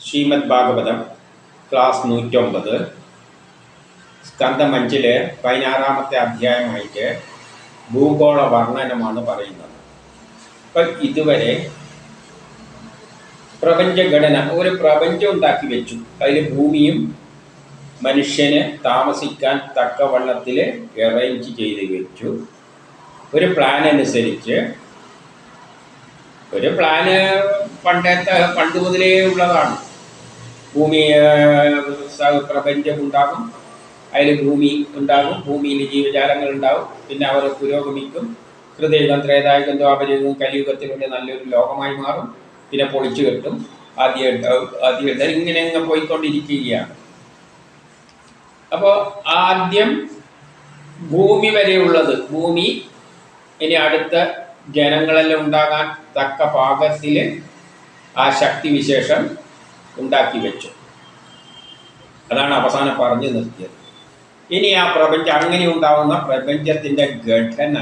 Shrimad Bhagavatam class 109 സ്കന്ധം 5 16-ാമത്തെ അധ്യായമായിട്ട് ഭൂഗോള വർണ്ണനമാണ് പറയുന്നത്. അപ്പം ഇതുവരെ പ്രപഞ്ചഘടന ഒരു പ്രപഞ്ചം ഉണ്ടാക്കി വെച്ചു. അതിൽ ഭൂമിയും മനുഷ്യന് താമസിക്കാൻ തക്കവണ്ണത്തിൽ അറേഞ്ച് ചെയ്ത് വെച്ചു. ഒരു പ്ലാൻ അനുസരിച്ച് ഒരു പ്ലാന് പണ്ട് മുതലേ ഉള്ളതാണ്. ഭൂമി പ്രപഞ്ചം ഉണ്ടാകും, അതിൽ ഭൂമി ഉണ്ടാകും, ഭൂമിയിൽ ജീവജാലങ്ങൾ ഉണ്ടാകും, പിന്നെ അവർ പുരോഗമിക്കും. ഹൃദയുഗം, ത്രേതായുഗം, ദ്വാപരയുഗം, കലിയുഗത്തിലൂടെ നല്ലൊരു ലോകമായി മാറും. പിന്നെ പൊളിച്ചു കെട്ടും, ആദ്യം ഇങ്ങനെ അങ്ങ് പോയിക്കൊണ്ടിരിക്കുകയാണ്. അപ്പോൾ ആദ്യം ഭൂമി വരെയുള്ളത്, ഭൂമി ഇനി അടുത്ത ജനങ്ങളെല്ലാം ഉണ്ടാകാൻ തക്ക പാകത്തിൽ ആ ശക്തിവിശേഷം ഉണ്ടാക്കി വെച്ചു. അതാണ് അവസാനം പറഞ്ഞു നിർത്തിയത്. ഇനി ആ പ്രപഞ്ചം, അങ്ങനെ ഉണ്ടാവുന്ന പ്രപഞ്ചത്തിൻ്റെ ഘടന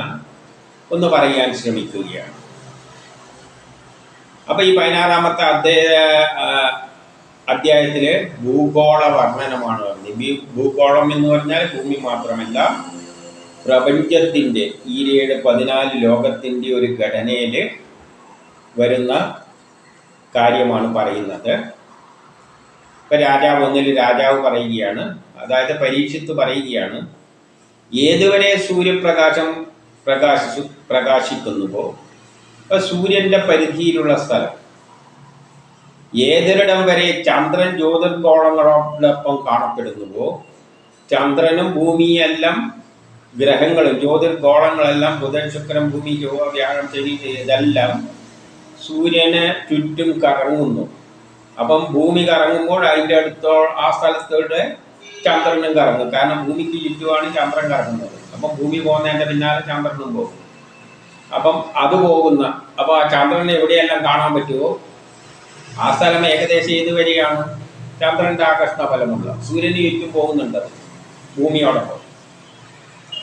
ഒന്ന് പറയാൻ ശ്രമിക്കുകയാണ്. അപ്പം ഈ 16-ാമത്തെ അധ്യായത്തിൽ ഭൂഗോള വർണ്ണനമാണ് പറഞ്ഞത്. ഭൂഗോളം എന്ന് പറഞ്ഞാൽ ഭൂമി മാത്രമല്ല, പ്രപഞ്ചത്തിൻ്റെ ഈ 14 ലോകത്തിൻ്റെ ഒരു ഘടനയിൽ വരുന്ന കാര്യമാണ് പറയുന്നത്. ഇപ്പം രാജാവ് പറയുകയാണ്, അതായത് പരീക്ഷിത്ത് പറയുകയാണ്, ഏതുവരെ സൂര്യപ്രകാശം പ്രകാശിക്കുന്നുവോ, ഇപ്പം സൂര്യൻ്റെ പരിധിയിലുള്ള സ്ഥലം, ഏതൊരിടം വരെ ചന്ദ്രൻ ജ്യോതിർഗോളങ്ങളോടൊപ്പം കാണപ്പെടുന്നുവോ, ചന്ദ്രനും ഭൂമിയെല്ലാം ഗ്രഹങ്ങളും ജ്യോതിർഗോളങ്ങളെല്ലാം ബുധൻ, ശുക്രൻ, ഭൂമി, ചൊവ്വ, വ്യാഴം, ശനി ഇതെല്ലാം സൂര്യന് ചുറ്റും കറങ്ങുന്നു. അപ്പം ഭൂമി കറങ്ങുമ്പോൾ അതിൻ്റെ ആ സ്ഥലത്തോടെ ചന്ദ്രനും കറങ്ങും. കാരണം ഭൂമിക്ക് ചുറ്റുമാണ് ചന്ദ്രൻ കറങ്ങുന്നത്. അപ്പം ഭൂമി പോകുന്നതിൻ്റെ പിന്നാലെ ചന്ദ്രനും പോകും. അപ്പം അത് പോകുന്ന, അപ്പോൾ ആ ചന്ദ്രനെ എവിടെയെല്ലാം കാണാൻ പറ്റുമോ ആ സ്ഥലം ഏകദേശം ഇതുവരെയാണ് ചന്ദ്രൻ്റെ ആകർഷണ ഫലമുള്ള. സൂര്യന് ചുറ്റും പോകുന്നുണ്ട് ഭൂമിയോടൊപ്പം.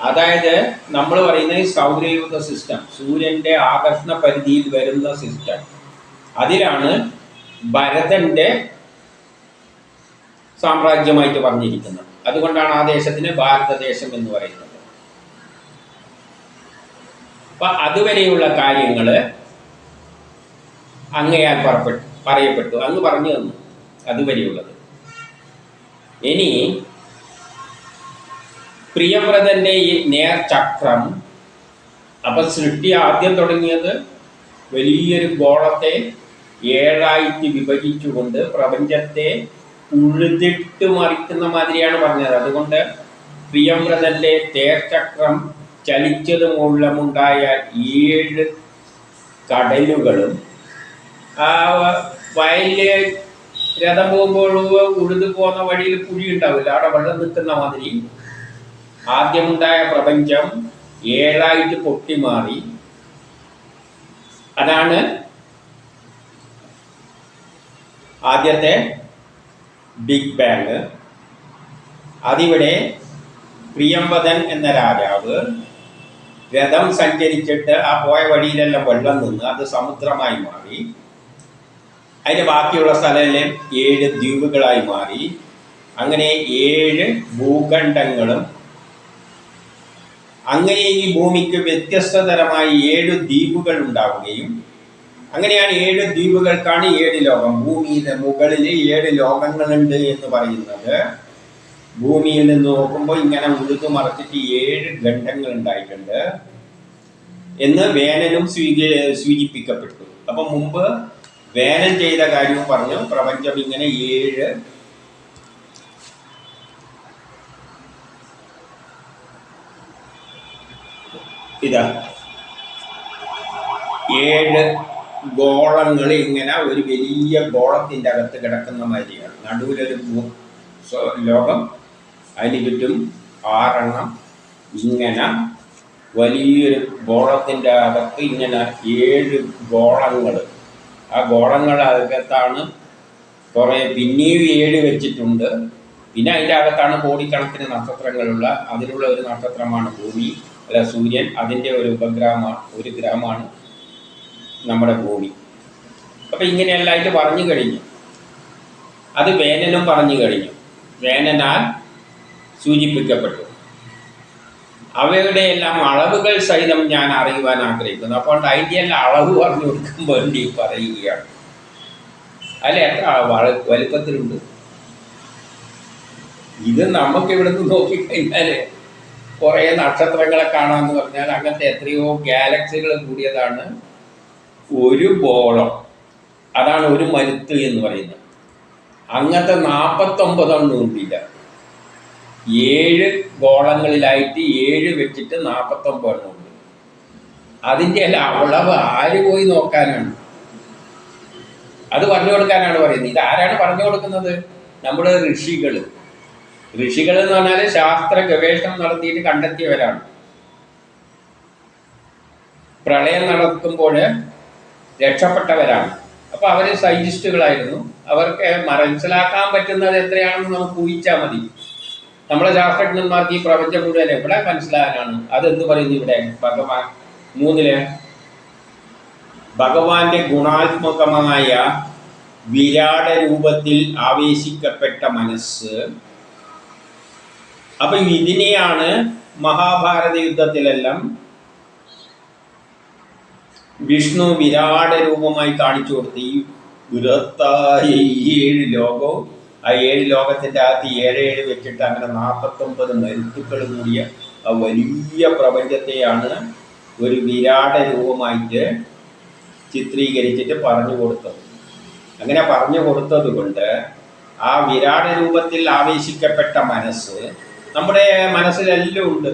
അതായത് നമ്മൾ പറയുന്നത് സൗരയൂഥ സിസ്റ്റം, സൂര്യൻ്റെ ആകർഷണ പരിധിയിൽ വരുന്ന സിസ്റ്റം. അതിലാണ് ഭരതൻ്റെ സാമ്രാജ്യമായിട്ട് പറഞ്ഞിരിക്കുന്നത്. അതുകൊണ്ടാണ് ആ ദേശത്തിന് ഭാരതദേശം എന്ന് പറയുന്നത്. അപ്പം അതുവരെയുള്ള കാര്യങ്ങൾ അങ്ങയാൽ പറയപ്പെട്ടു, അങ്ങ് പറഞ്ഞു തന്നു അതുവരെയുള്ളത്. ഇനി പ്രിയവ്രതൻ്റെ ഈ നേർചക്രം, അപ്പം സൃഷ്ടി ആദ്യം തുടങ്ങിയത് വലിയൊരു ഗോളത്തെ 7 വിഭജിച്ചുകൊണ്ട് പ്രപഞ്ചത്തെ ഉഴുതിട്ട് മറിക്കുന്ന മാതിരിയാണ് പറഞ്ഞത്. അതുകൊണ്ട് പ്രിയവ്രതൻ്റെ തേർചക്രം ചലിച്ചത് മൂലമുണ്ടായ 7 കടലുകളും, ആ വയലിൽ രഥം പോകുമ്പോൾ ഉഴുതു പോകുന്ന വഴിയിൽ കുഴി ഉണ്ടാവില്ല, അവിടെ വെള്ളം നിൽക്കുന്ന മാതിരി ആദ്യമുണ്ടായ പ്രപഞ്ചം 7 പൊട്ടിമാറി. അതാണ് ആദ്യത്തെ ബിഗ് ബാങ്. അതിവിടെ പ്രിയംവദൻ എന്ന രാജാവ് രഥം സഞ്ചരിച്ചിട്ട് ആ പോയ വഴിയിലെല്ലാം വെള്ളം നിന്ന് അത് സമുദ്രമായി മാറി. അതിൻ്റെ ബാക്കിയുള്ള സ്ഥലമെല്ലാം 7 ദ്വീപുകളായി മാറി. അങ്ങനെ 7 ഭൂഖണ്ഡങ്ങളും, അങ്ങനെ ഈ ഭൂമിക്ക് വ്യത്യസ്ത തരമായി 7 ദ്വീപുകൾ ഉണ്ടാവുകയും, അങ്ങനെയാണ് 7 ദ്വീപുകൾക്കാണ് 7 ലോകം. ഭൂമിയുടെ മുകളിൽ 7 ലോകങ്ങളുണ്ട് എന്ന് പറയുന്നത്. ഭൂമിയിൽ നിന്ന് നോക്കുമ്പോൾ ഇങ്ങനെ ഉഴുതു മറച്ചിട്ട് 7 ഖണ്ഡങ്ങൾ ഉണ്ടായിട്ടുണ്ട് എന്ന് വേനനും സൂചിപ്പിക്കപ്പെട്ടു. അപ്പം മുമ്പ് വേനൻ ചെയ്ത കാര്യവും പറഞ്ഞു. പ്രപഞ്ചം ഇങ്ങനെ 7 ഗോളങ്ങൾ ഇങ്ങനെ ഒരു വലിയ ഗോളത്തിൻ്റെ അകത്ത് കിടക്കുന്ന മാതിരിയാണ്. നടുവിലൊരു ലോകം, അതിന് ചുറ്റും 6 ഇങ്ങനെ വലിയൊരു ഗോളത്തിൻ്റെ അകത്ത് ഇങ്ങനെ 7 ഗോളങ്ങൾ. ആ ഗോളങ്ങളകത്താണ് കുറേ പിന്നെയും 7 വെച്ചിട്ടുണ്ട്. പിന്നെ അതിൻ്റെ അകത്താണ് കോടിക്കണക്കിന് നക്ഷത്രങ്ങളുള്ള, അതിലുള്ള ഒരു നക്ഷത്രമാണ് ഭൂമി, അല്ല സൂര്യൻ. അതിൻ്റെ ഒരു ഗ്രഹമാണ് നമ്മുടെ ഭൂമി. അപ്പം ഇങ്ങനെയെല്ലാം പറഞ്ഞു കഴിഞ്ഞു. അത് വേനനും പറഞ്ഞു കഴിഞ്ഞു, വേനനാൽ സൂചിപ്പിക്കപ്പെട്ടു. അവയുടെ എല്ലാം അളവുകൾ സഹിതം ഞാൻ അറിയുവാൻ ആഗ്രഹിക്കുന്നു. അപ്പോൾ അതിൻ്റെ എല്ലാം അളവ് പറഞ്ഞു കൊടുക്കാൻ വേണ്ടി പറയുകയാണ്. അല്ല, എത്ര വലുപ്പത്തിലുണ്ട് ഇത്? നമുക്ക് ഇവിടുന്ന് നോക്കിക്കഴിഞ്ഞാൽ കുറേ നക്ഷത്രങ്ങളെ കാണാമെന്ന് പറഞ്ഞാൽ അങ്ങനത്തെ എത്രയോ ഗാലക്സികൾ കൂടിയതാണ് ഒരു ഗോളം. അതാണ് ഒരു മരുത്ത് എന്ന് പറയുന്നത്. അങ്ങനത്തെ 49 ഉണ്ടില്ല. 7 ഗോളങ്ങളിലായിട്ട് 7 വെച്ചിട്ട് 49 ഉണ്ട്. അതിൻ്റെ എല്ലാം അളവ് ആര് പോയി നോക്കാനാണ്? അത് പറഞ്ഞു കൊടുക്കാനാണ് പറയുന്നത്. ഇത് ആരാണ് പറഞ്ഞു കൊടുക്കുന്നത്? നമ്മുടെ ഋഷികൾ. ഋഷികൾ എന്ന് പറഞ്ഞാൽ ശാസ്ത്ര ഗവേഷണം നടത്തിയിട്ട് കണ്ടെത്തിയവരാണ്. പ്രളയം നടക്കുമ്പോൾ രക്ഷപ്പെട്ടവരാണ്. അപ്പോൾ അവർ സയന്റിസ്റ്റുകളായിരുന്നു. അവർക്ക് മനസ്സിലാക്കാൻ പറ്റുന്നത് എത്രയാണെന്ന് നമുക്ക് ഊഹിച്ചാൽ മതി. നമ്മളെ ശാസ്ത്രജ്ഞന്മാർക്ക് ഈ പ്രപഞ്ചം മുഴുവൻ എവിടെ മനസ്സിലാകാനാണ്? അതെന്ത് പറയുന്നു ഇവിടെ? ഭഗവാൻ 3 ഭഗവാന്റെ ഗുണാത്മകമായ വിരാട രൂപത്തിൽ ആവേശിക്കപ്പെട്ട മനസ്സ്. അപ്പൊ ഇതിനെയാണ് മഹാഭാരത യുദ്ധത്തിലെല്ലാം വിഷ്ണു വിരാട രൂപമായി കാണിച്ചു കൊടുത്ത്. ഈ ബൃഹത്തായ 7 ലോകവും ആ 7 ലോകത്തിൻ്റെ അകത്ത് 7 വെച്ചിട്ട് അങ്ങനെ 49 മരുത്തുക്കൾ കൂടിയ ആ വലിയ പ്രപഞ്ചത്തെയാണ് ഒരു വിരാട രൂപമായിട്ട് ചിത്രീകരിച്ചിട്ട് പറഞ്ഞു കൊടുത്തത്. അങ്ങനെ പറഞ്ഞു കൊടുത്തത് കൊണ്ട് ആ വിരാട രൂപത്തിൽ ആവേശിക്കപ്പെട്ട മനസ്സ് നമ്മുടെ മനസ്സിലെല്ലാം ഉണ്ട്.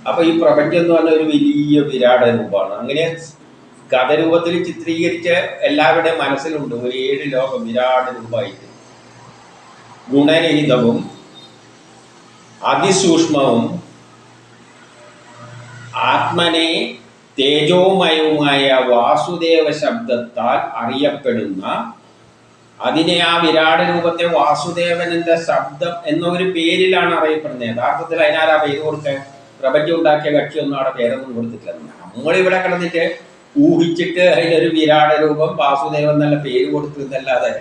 അപ്പോൾ ഈ പ്രപഞ്ചം എന്ന് പറഞ്ഞ ഒരു വലിയ വിരാട രൂപമാണ്. അങ്ങനെ കഥരൂപത്തിൽ ചിത്രീകരിച്ച് എല്ലാവരുടെയും മനസ്സിലുണ്ട് ഒരു 7 ലോകം വിരാട രൂപമായിട്ട്. ഗുണരഹിതവും അതിസൂക്ഷ്മവും ആത്മനെ തേജോമയവുമായ വാസുദേവ ശബ്ദത്താൽ അറിയപ്പെടുന്ന, അതിനെ ആ വിരാട രൂപത്തെ വാസുദേവനന്റെ ശബ്ദം എന്നൊരു പേരിലാണ് അറിയപ്പെടുന്നത്. യഥാർത്ഥത്തിൽ അതിനാരാ പേര് കൊടുക്കുക? പ്രപഞ്ചം ഉണ്ടാക്കിയ കക്ഷിയൊന്നും അവിടെ പേരൊന്നും കൊടുത്തിട്ടില്ല. നമ്മളിവിടെ കിടന്നിട്ട് ഊഹിച്ചിട്ട് അതിനൊരു വിരാട രൂപം വാസുദേവൻ എന്നുള്ള പേര് കൊടുത്തതല്ലാതെ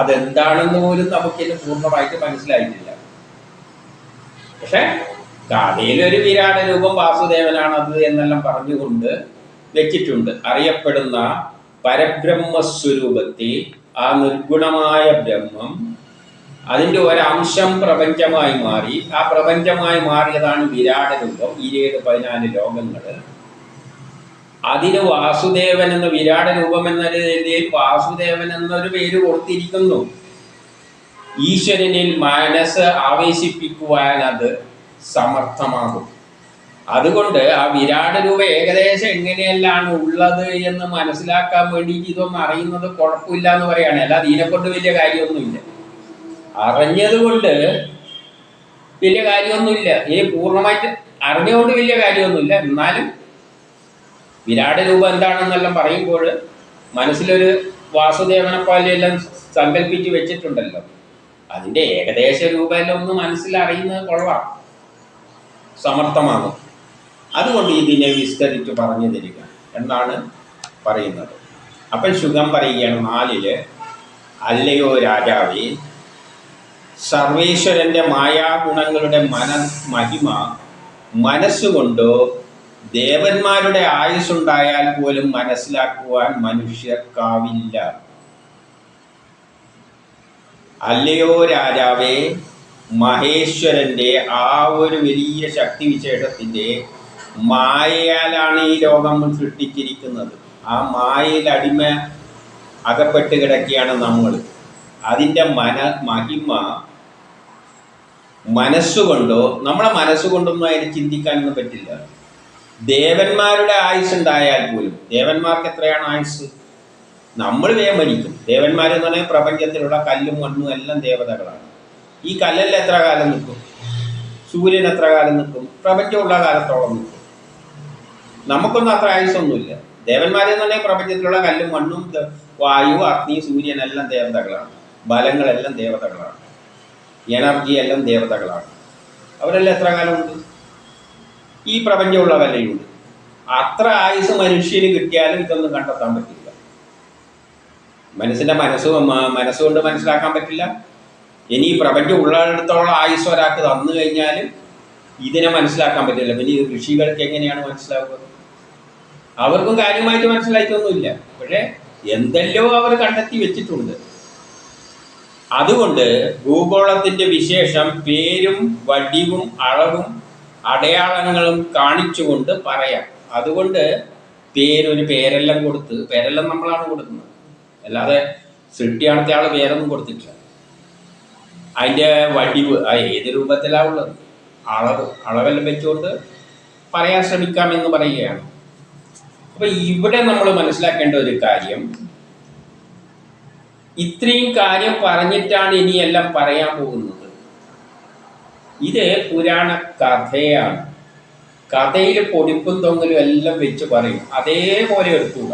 അതെന്താണെന്ന് പോലും നമുക്കിത് പൂർണ്ണമായിട്ട് മനസ്സിലായിട്ടില്ല. പക്ഷെ കഥയിലൊരു വിരാട രൂപം വാസുദേവനാണത് എന്നെല്ലാം പറഞ്ഞുകൊണ്ട് വെച്ചിട്ടുണ്ട്. അറിയപ്പെടുന്ന പരബ്രഹ്മസ്വരൂപത്തെ, ആ നിർഗുണമായ ബ്രഹ്മം, അതിൻ്റെ ഒരംശം പ്രപഞ്ചമായി മാറി. ആ പ്രപഞ്ചമായി മാറിയതാണ് വിരാട രൂപം. 14 ലോകങ്ങൾ. അതിന് വാസുദേവൻ എന്ന വിരാട രൂപം എന്ന രീതിയിൽ വാസുദേവൻ എന്നൊരു പേര് കൊടുത്തിരിക്കുന്നു. ഈശ്വരനിൽ മനസ്സ് ആവേശിപ്പിക്കുവാൻ അത് സമർത്ഥമാകും. അതുകൊണ്ട് ആ വിരാട രൂപം ഏകദേശം എങ്ങനെയെല്ലാം ഉള്ളത് എന്ന് മനസ്സിലാക്കാൻ വേണ്ടിയിട്ട് ഇതൊന്നും അറിയുന്നത് കുഴപ്പമില്ല എന്ന് പറയുകയാണ്. അല്ലാതെ ഇതിനെക്കൊണ്ട് വലിയ കാര്യമൊന്നുമില്ല. അറിഞ്ഞത് കൊണ്ട് വലിയ കാര്യമൊന്നുമില്ല. ഈ പൂർണ്ണമായിട്ട് അറിഞ്ഞുകൊണ്ട് വലിയ കാര്യമൊന്നുമില്ല. എന്നാലും വിരാട രൂപം എന്താണെന്നെല്ലാം പറയുമ്പോൾ മനസ്സിലൊരു വാസുദേവനെ പോലെയെല്ലാം സങ്കല്പിച്ച് വെച്ചിട്ടുണ്ടല്ലോ. അതിൻ്റെ ഏകദേശ രൂപമെല്ലാം ഒന്ന് മനസ്സിലറിയുന്നത് കൊള്ളാം, സമർത്ഥമാകും. അതുകൊണ്ട് ഇതിനെ വിസ്തരിച്ച് പറഞ്ഞു തരിക എന്നാണ് പറയുന്നത്. അപ്പം ശുഗം പറയുകയാണ് 4 അല്ലയോ രാജാവേ, സർവേശ്വരൻ്റെ മായാഗുണങ്ങളുടെ മഹിമ മനസ്സുകൊണ്ടോ ദേവന്മാരുടെ ആയുസ്സുണ്ടായാൽ പോലും മനസ്സിലാക്കുവാൻ മനുഷ്യർക്കാവില്ല. അല്ലയോ രാജാവേ, മഹേശ്വരൻ്റെ ആ ഒരു വലിയ ശക്തി വിശേഷത്തിൻ്റെ മായയാലാണ് ഈ ലോകം സൃഷ്ടിച്ചിരിക്കുന്നത്. ആ മായയിൽ അടിമ അകപ്പെട്ട് കിടക്കുകയാണ് നമ്മൾ. അതിൻ്റെ മഹിമ മനസ്സുകൊണ്ടോ, നമ്മളെ മനസ്സുകൊണ്ടൊന്നും അതിന് ചിന്തിക്കാനൊന്നും പറ്റില്ല. ദേവന്മാരുടെ ആയുസ് ഉണ്ടായാൽ പോലും, ദേവന്മാർക്ക് എത്രയാണ് ആയുസ്? നമ്മൾ വേഗം മരിക്കും. ദേവന്മാരെന്ന് പറഞ്ഞാൽ പ്രപഞ്ചത്തിലുള്ള കല്ലും മണ്ണും എല്ലാം ദേവതകളാണ്. ഈ കല്ലെല്ലാം എത്ര കാലം നിൽക്കും? സൂര്യൻ എത്ര കാലം നിൽക്കും? പ്രപഞ്ചമുള്ള കാലത്തോളം നിൽക്കും. നമുക്കൊന്നും അത്ര ആയുസൊന്നുമില്ല. ദേവന്മാരെന്ന് പറഞ്ഞാൽ പ്രപഞ്ചത്തിലുള്ള കല്ലും മണ്ണും വായു, അഗ്നി, സൂര്യൻ എല്ലാം ദേവതകളാണ്. ബലങ്ങളെല്ലാം ദേവതകളാണ്. എനർജി എല്ലാം ദേവതകളാണ്. അവരെല്ലാം എത്ര കാലമുണ്ട്? ഈ പ്രപഞ്ചമുള്ള വല്ലയുണ്ട്. അത്ര ആയുസ് മനുഷ്യന് കിട്ടിയാലും ഇതൊന്നും കണ്ടെത്താൻ പറ്റില്ല. മനസ്സുകൊണ്ട് മനസ്സിലാക്കാൻ പറ്റില്ല. ഇനി ഈ പ്രപഞ്ചം ഉള്ളിടത്തോളം ആയുസ് ഒരാൾക്ക് തന്നു കഴിഞ്ഞാലും ഇതിനെ മനസ്സിലാക്കാൻ പറ്റില്ല. പിന്നെ ഈ ഋഷികൾക്ക് എങ്ങനെയാണ് മനസ്സിലാവുക? അവർക്കും കാര്യമായിട്ട് മനസ്സിലായിട്ടൊന്നുമില്ല. പക്ഷേ എന്തെല്ലോ അവർ കണ്ടെത്തി വെച്ചിട്ടുണ്ട്. അതുകൊണ്ട് ഭൂഗോളത്തിൻ്റെ വിശേഷം പേരും വടിവും അളവും അടയാളങ്ങളും കാണിച്ചുകൊണ്ട് പറയാം. അതുകൊണ്ട് പേരൊരു പേരെല്ലാം കൊടുത്ത്, പേരെല്ലാം നമ്മളാണ് കൊടുക്കുന്നത്, അല്ലാതെ സൃഷ്ടിയാണത്തെ ആൾ പേരൊന്നും കൊടുത്തിട്ടില്ല. അതിൻ്റെ വടിവ് ഏത് രൂപത്തിലാണ് ഉള്ളത്, അളവെല്ലാം വെച്ചുകൊണ്ട് പറയാൻ ശ്രമിക്കാമെന്ന് പറയുകയാണ്. അപ്പം ഇവിടെ നമ്മൾ മനസ്സിലാക്കേണ്ട ഒരു കാര്യം, ഇത്രയും കാര്യം പറഞ്ഞിട്ടാണ് ഇനിയെല്ലാം പറയാൻ പോകുന്നത്. ഇത് പുരാണ കഥയാണ്. കഥയിൽ പൊടിപ്പും തൊങ്ങലും എല്ലാം വെച്ച് പറയും, അതേപോലെ എടുക്കുക.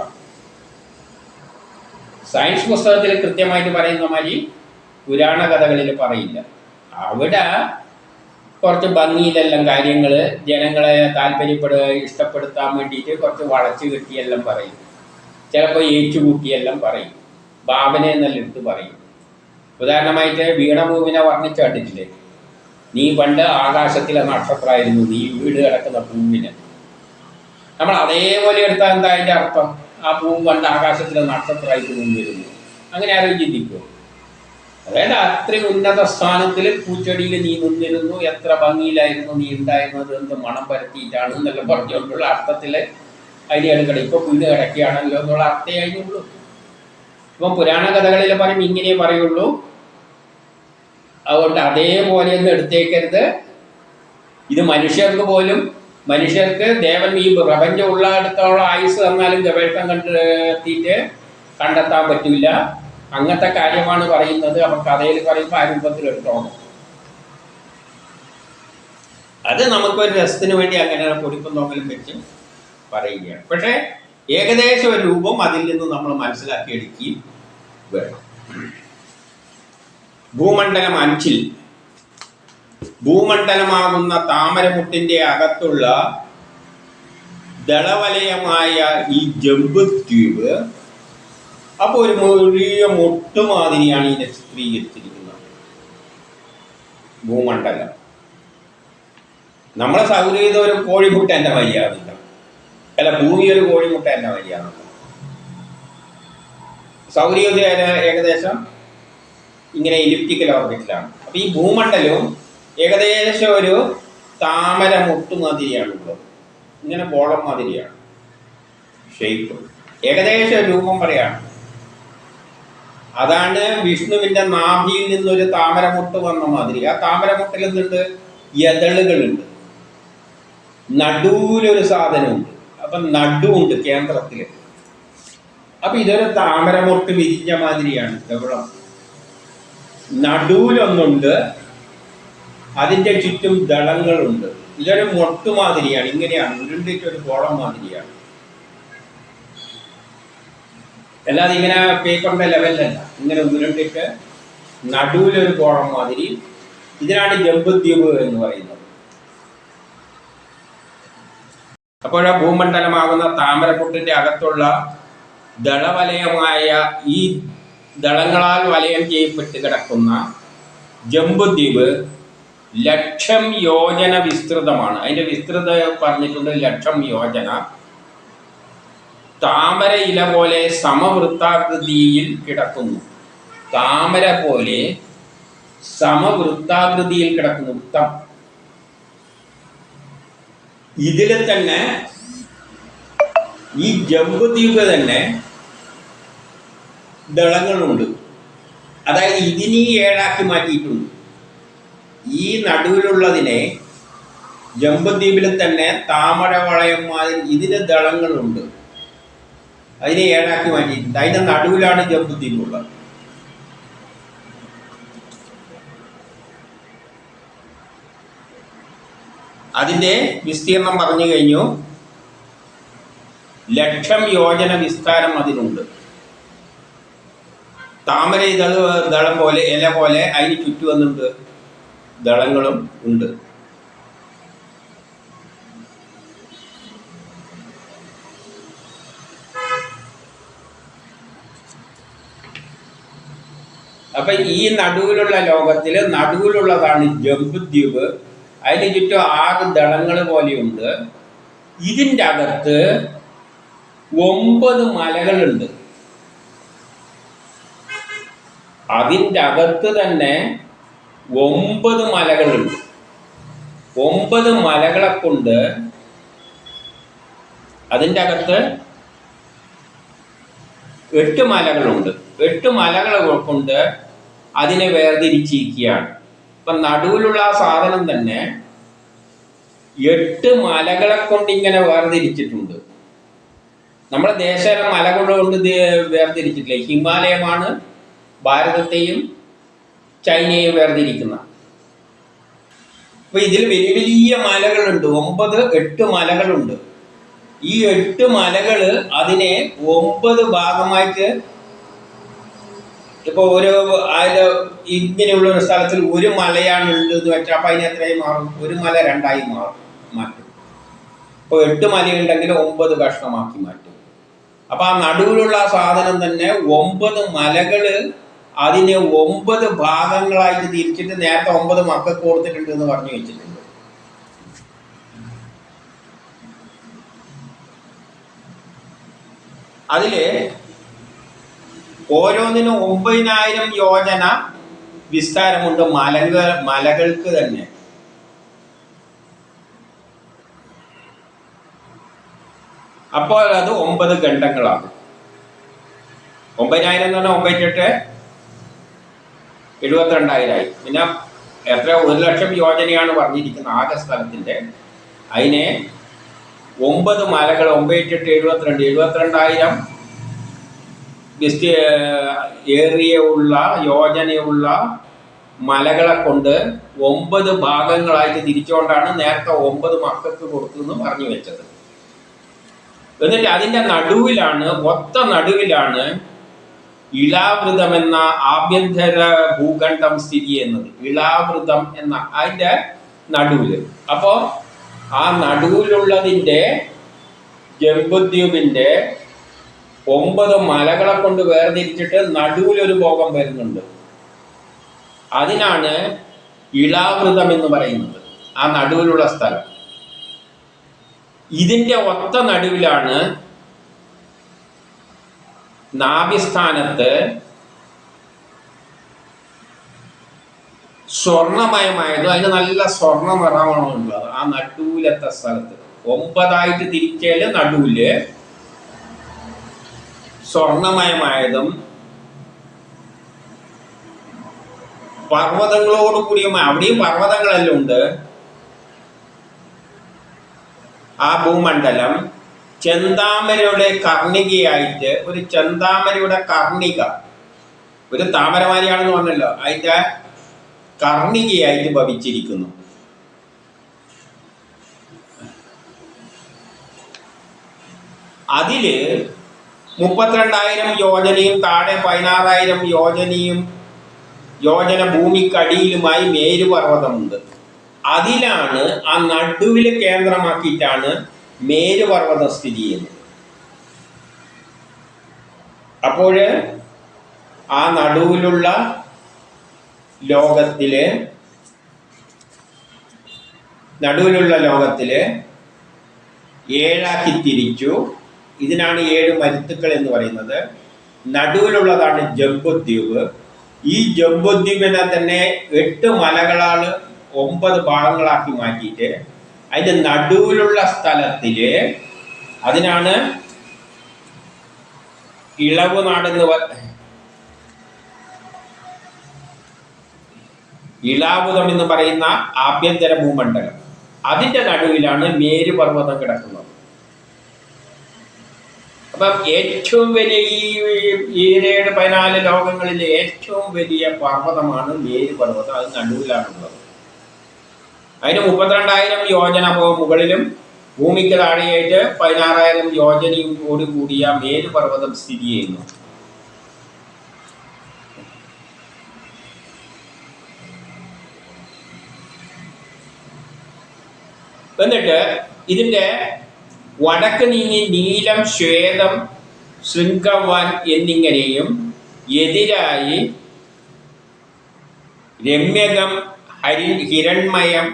സയൻസ് പുസ്തകത്തിൽ കൃത്യമായിട്ട് പറയുന്ന മാതിരി പുരാണ കഥകളിൽ പറയില്ല. അവിടെ കുറച്ച് ഭംഗിയിലെല്ലാം കാര്യങ്ങൾ ജനങ്ങളെ ഇഷ്ടപ്പെടുത്താൻ വേണ്ടിയിട്ട് കുറച്ച് വളച്ചു കെട്ടിയെല്ലാം പറയും. ചിലപ്പോൾ ഏച്ചുകൂട്ടിയെല്ലാം പറയും, ഭാവന എന്നെല്ലാം എടുത്ത് പറയും. ഉദാഹരണമായിട്ട് വീണഭൂവിനെ വർണ്ണിച്ച് കണ്ടിട്ടില്ലേ? നീ പണ്ട് ആകാശത്തിലെ നക്ഷത്രമായിരുന്നു, നീ വീട് കിടക്കുന്ന പൂവിനെ. നമ്മൾ അതേപോലെ എടുത്താൽ എന്താ അതിൻ്റെ അർത്ഥം? ആ പൂവ് പണ്ട് ആകാശത്തിലെ നക്ഷത്രമായിട്ട് നിന്നിരുന്നു. അങ്ങനെ ആരും ചിന്തിക്കുമോ? അതായത് അത്രയും ഉന്നത സ്ഥാനത്തിൽ പൂച്ചെടിയിൽ നീ നിന്നിരുന്നു, എത്ര ഭംഗിയിലായിരുന്നു നീ ഉണ്ടായിരുന്നത്, എന്ത് മണം പരത്തിയിട്ടാണ് എന്നൊക്കെ പറഞ്ഞുകൊണ്ടുള്ള അർത്ഥത്തിൽ അതിനെ എടുക്കണം. ഇപ്പോൾ വീട് കിടക്കുകയാണല്ലോ എന്നുള്ള അർത്ഥമേ അതിനുള്ളൂ. ഇപ്പം പുരാണ കഥകളിൽ പറയും ഇങ്ങനെ പറയുള്ളൂ. അതുകൊണ്ട് അതേപോലെയൊന്നും എടുത്തേക്കരുത്. ഇത് മനുഷ്യർക്ക് ദേവൻ ഈ പ്രപഞ്ചം ഉള്ളിടത്തോളം ആയുസ് തന്നാലും ഗവേഷണം കണ്ടെത്തിയിട്ട് കണ്ടെത്താൻ പറ്റില്ല. അങ്ങനത്തെ കാര്യമാണ് പറയുന്നത്. അപ്പം കഥയിൽ പറയുമ്പോൾ ആ രൂപത്തിൽ എടുത്തോണം. അത് നമുക്കൊരു രസത്തിന് വേണ്ടി അങ്ങനെ പൊടിപ്പും നോക്കലും വെച്ച് പറയുകയാണ്. പക്ഷേ ഏകദേശം ഒരു രൂപം അതിൽ നിന്ന് നമ്മൾ മനസ്സിലാക്കിയെടുക്കുകയും വേണം. ഭൂമണ്ഡലം 5 ഭൂമണ്ഡലമാകുന്ന താമരമുട്ടിൻ്റെ അകത്തുള്ള ദളവലയമായ ഈ ജംബുദ്വീപ്, അപ്പോൾ ഒരു വലിയ മുട്ട് മാതിരിയാണ് ഇതിനെ ചിത്രീകരിച്ചിരിക്കുന്നത്. ഭൂമണ്ഡലം നമ്മളെ സൗരയൂഥ ഒരു കോഴിമുട്ട എൻ്റെ വഴിയാകുന്നുണ്ട്, അല്ല ഭൂമി ഒരു കോഴിമുട്ട എൻ്റെ വഴിയാകുന്നുണ്ട്. സൗരയൂഥ ഏകദേശം ഇങ്ങനെ എലിപ്റ്റിക്കൽ ഓർബിറ്റിലാണ്. അപ്പം ഈ ഭൂമണ്ഡലവും ഏകദേശം ഒരു താമര മുട്ട് മാതിരിയാണുള്ളത്. ഇങ്ങനെ ബോളം മാതിരിയാണ് ഷേപ്പ്, ഏകദേശം രൂപം പറയാണ്. അതാണ് വിഷ്ണുവിൻ്റെ നാഭിയിൽ നിന്നൊരു താമരമുട്ട് വന്ന മാതിരി. ആ താമരമുട്ടിൽ എന്തുണ്ട്? യതളുകളുണ്ട്, നടുവിലൊരു സാധനമുണ്ട്. അപ്പം നടുവുണ്ട് കേന്ദ്രത്തിൽ. അപ്പം ഇതൊരു താമരമുട്ട് വിരിഞ്ഞ മാതിരിയാണ്. ഗവളം നടുവിലൊന്നുണ്ട്, അതിൻ്റെ ചുറ്റും ദളങ്ങളുണ്ട്. ഇതൊരു മൊട്ട് മാതിരിയാണ്, ഇങ്ങനെയാണ് ഉരുണ്ടിട്ടൊരു ഗോളം മാതിരിയാണ്. അല്ലാതെ ഇങ്ങനെ പേപ്പറിൻ്റെ ലെവലിലല്ല, ഇങ്ങനെ ഉരുണ്ടിട്ട് നടുവിലൊരു ഗോളം മാതിരി. ഇതിനാണ് ജംബുദ്വീപ് എന്ന് പറയുന്നത്. അപ്പോൾ ഭൂമണ്ഡലമാകുന്ന താമരക്കുട്ടിൻ്റെ അകത്തുള്ള ദളവലയമായ ഈ ദളങ്ങളാൽ വലയം ചെയ്യപ്പെട്ട് കിടക്കുന്ന ജംബുദ്വീപ് 1,00,000 യോജന വിസ്തൃതമാണ്. അതിൻ്റെ വിസ്തൃത പറഞ്ഞിട്ടുണ്ട് 1,00,000 യോജന. താമര ഇല പോലെ സമവൃത്താകൃതിയിൽ കിടക്കുന്നു. താമര പോലെ സമവൃത്താകൃതിയിൽ കിടക്കുന്നു. വൃത്തം. ഇതിൽ തന്നെ ഈ ജംബുദ്വീപ് തന്നെ ദളങ്ങളുണ്ട്. അതായത് ഇതിനെ 7 മാറ്റിയിട്ടുണ്ട്. ഈ നടുവിലുള്ളതിനെ ജംബുദ്വീപിൽ തന്നെ താമര വളയം മാതിരി ഇതിന് ദളങ്ങളുണ്ട്. അതിനെ 7 മാറ്റിയിട്ടുണ്ട്. അതിൻ്റെ നടുവിലാണ് ജംബുദ്വീപ് ഉള്ളത്. അതിൻ്റെ വിസ്തീർണം പറഞ്ഞു കഴിഞ്ഞു. 1,00,000 യോജന വിസ്താരം അതിനുണ്ട്. താമര ദളം പോലെ, ഇല പോലെ അതിന് ചുറ്റുവന്നുണ്ട് ദളങ്ങളും ഉണ്ട്. അപ്പൊ ഈ നടുവിലുള്ള ലോകത്തില് നടുവിലുള്ളതാണ് ജംബുദ്വീപ്. അതിന് ചുറ്റും 6 ദളങ്ങൾ പോലെയുണ്ട്. ഇതിൻ്റെ അകത്ത് 9 മലകളുണ്ട്. അതിൻ്റെ അകത്ത് തന്നെ 9 മലകളുണ്ട്. 9 മലകളെ കൊണ്ട് അതിൻ്റെ അകത്ത് 8 മലകളുണ്ട്. 8 മലകളെ കൊണ്ട് അതിനെ വേർതിരിച്ചിരിക്കുകയാണ്. ഇപ്പം നടുവിലുള്ള ആ സാധനം തന്നെ 8 മലകളെ കൊണ്ട് ഇങ്ങനെ വേർതിരിച്ചിട്ടുണ്ട്. നമ്മുടെ ദേശം മലകൾ കൊണ്ട് വേർതിരിച്ചിട്ടില്ല. ഹിമാലയമാണ് ഭാരതത്തെയും ചൈനയെയും വേർതിരിക്കുന്ന. അപ്പൊ ഇതിൽ വലിയ വലിയ മലകളുണ്ട്. 8 മലകളുണ്ട്. ഈ 8 മലകള് അതിനെ 9 ഭാഗമായിട്ട്, ഇപ്പൊ ഒരു അതില് ഇങ്ങനെയുള്ള ഒരു സ്ഥലത്തിൽ ഒരു മലയാണ് ഉള്ളത് വെച്ചാൽ അപ്പൊ അതിന് എത്രയും മാറും? ഒരു മല 2ആയി മാറ്റും. ഇപ്പൊ 8 മലയുണ്ടെങ്കിൽ 9 കഷ്ണമാക്കി മാറ്റും. അപ്പൊ ആ നടുവിലുള്ള സാധനം തന്നെ 9 മലകള് അതിനെ 9 ഭാഗങ്ങളായിട്ട് തിരിച്ചിട്ട് നേരത്തെ 9 മക്കൾക്ക് കൊടുത്തിട്ടുണ്ട് എന്ന് പറഞ്ഞു വെച്ചിട്ടുണ്ട്. അതില് ഓരോന്നിനും 9000 യോജന വിസ്താരമുണ്ട് മലകൾക്ക് തന്നെ. അപ്പോൾ അത് 9 ഖണ്ഡങ്ങളാണ്. 9000 എന്ന് പറഞ്ഞാൽ 9 × 8 72,000. പിന്നെ എത്ര 1,00,000 യോജനയാണ് പറഞ്ഞിരിക്കുന്നത് ആകെ സ്ഥലത്തിൻ്റെ. അതിനെ 9 മലകൾ 9 × 8 72 72,000 ഏറിയുള്ള യോജനയുള്ള മലകളെ കൊണ്ട് 9 ഭാഗങ്ങളായിട്ട് തിരിച്ചുകൊണ്ടാണ് നേരത്തെ 9 മക്കൾക്ക് കൊടുത്തു പറഞ്ഞു വെച്ചത്. എന്നിട്ട് അതിൻ്റെ നടുവിലാണ്, ഒത്ത നടുവിലാണ് ഇളാവൃതം എന്ന ആഭ്യന്തര ഭൂഖണ്ഡം സ്ഥിതി ചെയ്യുന്നത്. ഇളാവൃതം എന്ന അതിൻ്റെ നടുവിൽ. അപ്പോൾ ആ നടുവിലുള്ളതിൻ്റെ ജംബുദ്വീപിൻ്റെ 9 മലകളെ കൊണ്ട് വേർതിരിച്ചിട്ട് നടുവിലൊരു ഭോഗം വരുന്നുണ്ട്. അതിനാണ് ഇളാവൃതം എന്ന് പറയുന്നത്, ആ നടുവിലുള്ള സ്ഥലം. ഇതിൻ്റെ ഒത്ത നടുവിലാണ് നാഭിസ്ഥാനത്ത് സ്വർണമയമായതും അതിന് നല്ല സ്വർണ്ണ നിറമാണുള്ളത്. ആ നടുവിലത്തെ സ്ഥലത്ത് 9ആയിട്ട് തിരിച്ചാല് നടുവില് സ്വർണമയമായതും പർവ്വതങ്ങളോട് കൂടിയും, അവിടെയും പർവ്വതങ്ങളെല്ലാം ഉണ്ട്. ആ ഭൂമണ്ഡലം ചെന്താമരയുടെ കർണികയായിട്ട്, ഒരു ചെന്താമരയുടെ കർണിക, ഒരു താമരമാരിയാണെന്ന് പറഞ്ഞല്ലോ, അതിൻ്റെ കർണികയായിട്ട് ഭവിച്ചിരിക്കുന്നു. അതില് 32,000 യോജനയും താഴെ 16,000 യോജന ഭൂമിക്കടിയിലുമായി മേരുപർവ്വതമുണ്ട്. അതിലാണ്, ആ നടുവില് കേന്ദ്രമാക്കിയിട്ടാണ് മേരുപർവ്വതം സ്ഥിതി ചെയ്യുന്നത്. അപ്പോൾ ആ നടുവിലുള്ള ലോകത്തില് 7ആക്കി തിരിച്ചു. ഇതിനാണ് 7 മരുത്തുക്കൾ എന്ന് പറയുന്നത്. നടുവിലുള്ളതാണ് ജംബുദ്വീപ്. ഈ ജംബുദ്വീപിനെ തന്നെ 8 മലകളാണ് 9 ഭാഗങ്ങളാക്കി മാറ്റിയിട്ട് അതിൻ്റെ നടുവിലുള്ള സ്ഥലത്തില്, അതിനാണ് ഇളവ് നാടെന്ന് ഇളാവുതം എന്ന് പറയുന്ന ആഭ്യന്തര ഭൂമണ്ഡലം. അതിൻ്റെ നടുവിലാണ് മേരുപർവ്വതം കിടക്കുന്നത്. അപ്പം ഏറ്റവും വലിയ ഈ 14 ലോകങ്ങളിലെ ഏറ്റവും വലിയ പർവ്വതമാണ് മേരുപർവ്വതം. അത് നടുവിലാണുള്ളത്. അതിന് 32,000 യോജന മുകളിലും ഭൂമിക്ക് താഴെയായിട്ട് 16,000 യോജനയും കൂടിയ മേരുപർവ്വതം സ്ഥിതി ചെയ്യുന്നു. എന്നിട്ട് ഇതിൻ്റെ വടക്ക് നീങ്ങി നീലം, ശ്വേതം, ശൃംഗവാൻ എന്നിങ്ങനെയും എതിരായി രമ്യകം, ഹിരൺമയം,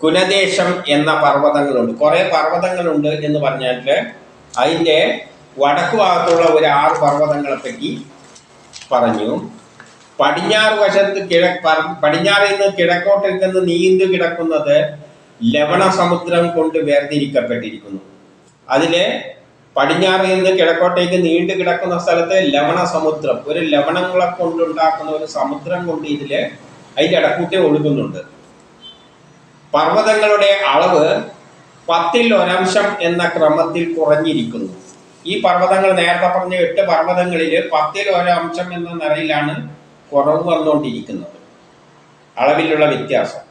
കുലദേശം എന്ന പർവ്വതങ്ങളുണ്ട്. കുറേ പർവ്വതങ്ങളുണ്ട് എന്ന് പറഞ്ഞാൽ അതിൻ്റെ വടക്ക് ഭാഗത്തുള്ള ഒരു 6 പർവ്വതങ്ങളെ പറ്റി പറഞ്ഞു. പടിഞ്ഞാറ് വശത്ത് പടിഞ്ഞാറിൽ നിന്ന് കിഴക്കോട്ടേക്ക് നീണ്ടു കിടക്കുന്നത് ലവണ സമുദ്രം കൊണ്ട് വേർതിരിക്കപ്പെട്ടിരിക്കുന്നു. അതിലെ പടിഞ്ഞാറിൽ നിന്ന് കിഴക്കോട്ടേക്ക് നീണ്ടു കിടക്കുന്ന സ്ഥലത്ത് ലവണ സമുദ്രം, ഒരു ലവണങ്ങളെ കൊണ്ടുണ്ടാക്കുന്ന ഒരു സമുദ്രം കൊണ്ട് അതിൻ്റെ ഇടക്കൂട്ടി ഒഴുകുന്നുണ്ട്. പർവ്വതങ്ങളുടെ അളവ് 10% എന്ന ക്രമത്തിൽ കുറഞ്ഞിരിക്കുന്നു. ഈ പർവ്വതങ്ങൾ നേരത്തെ പറഞ്ഞ 8 പർവ്വതങ്ങളിൽ 10% എന്ന നിലയിലാണ് കുറവ് വന്നുകൊണ്ടിരിക്കുന്നത്, അളവിലുള്ള വ്യത്യാസം.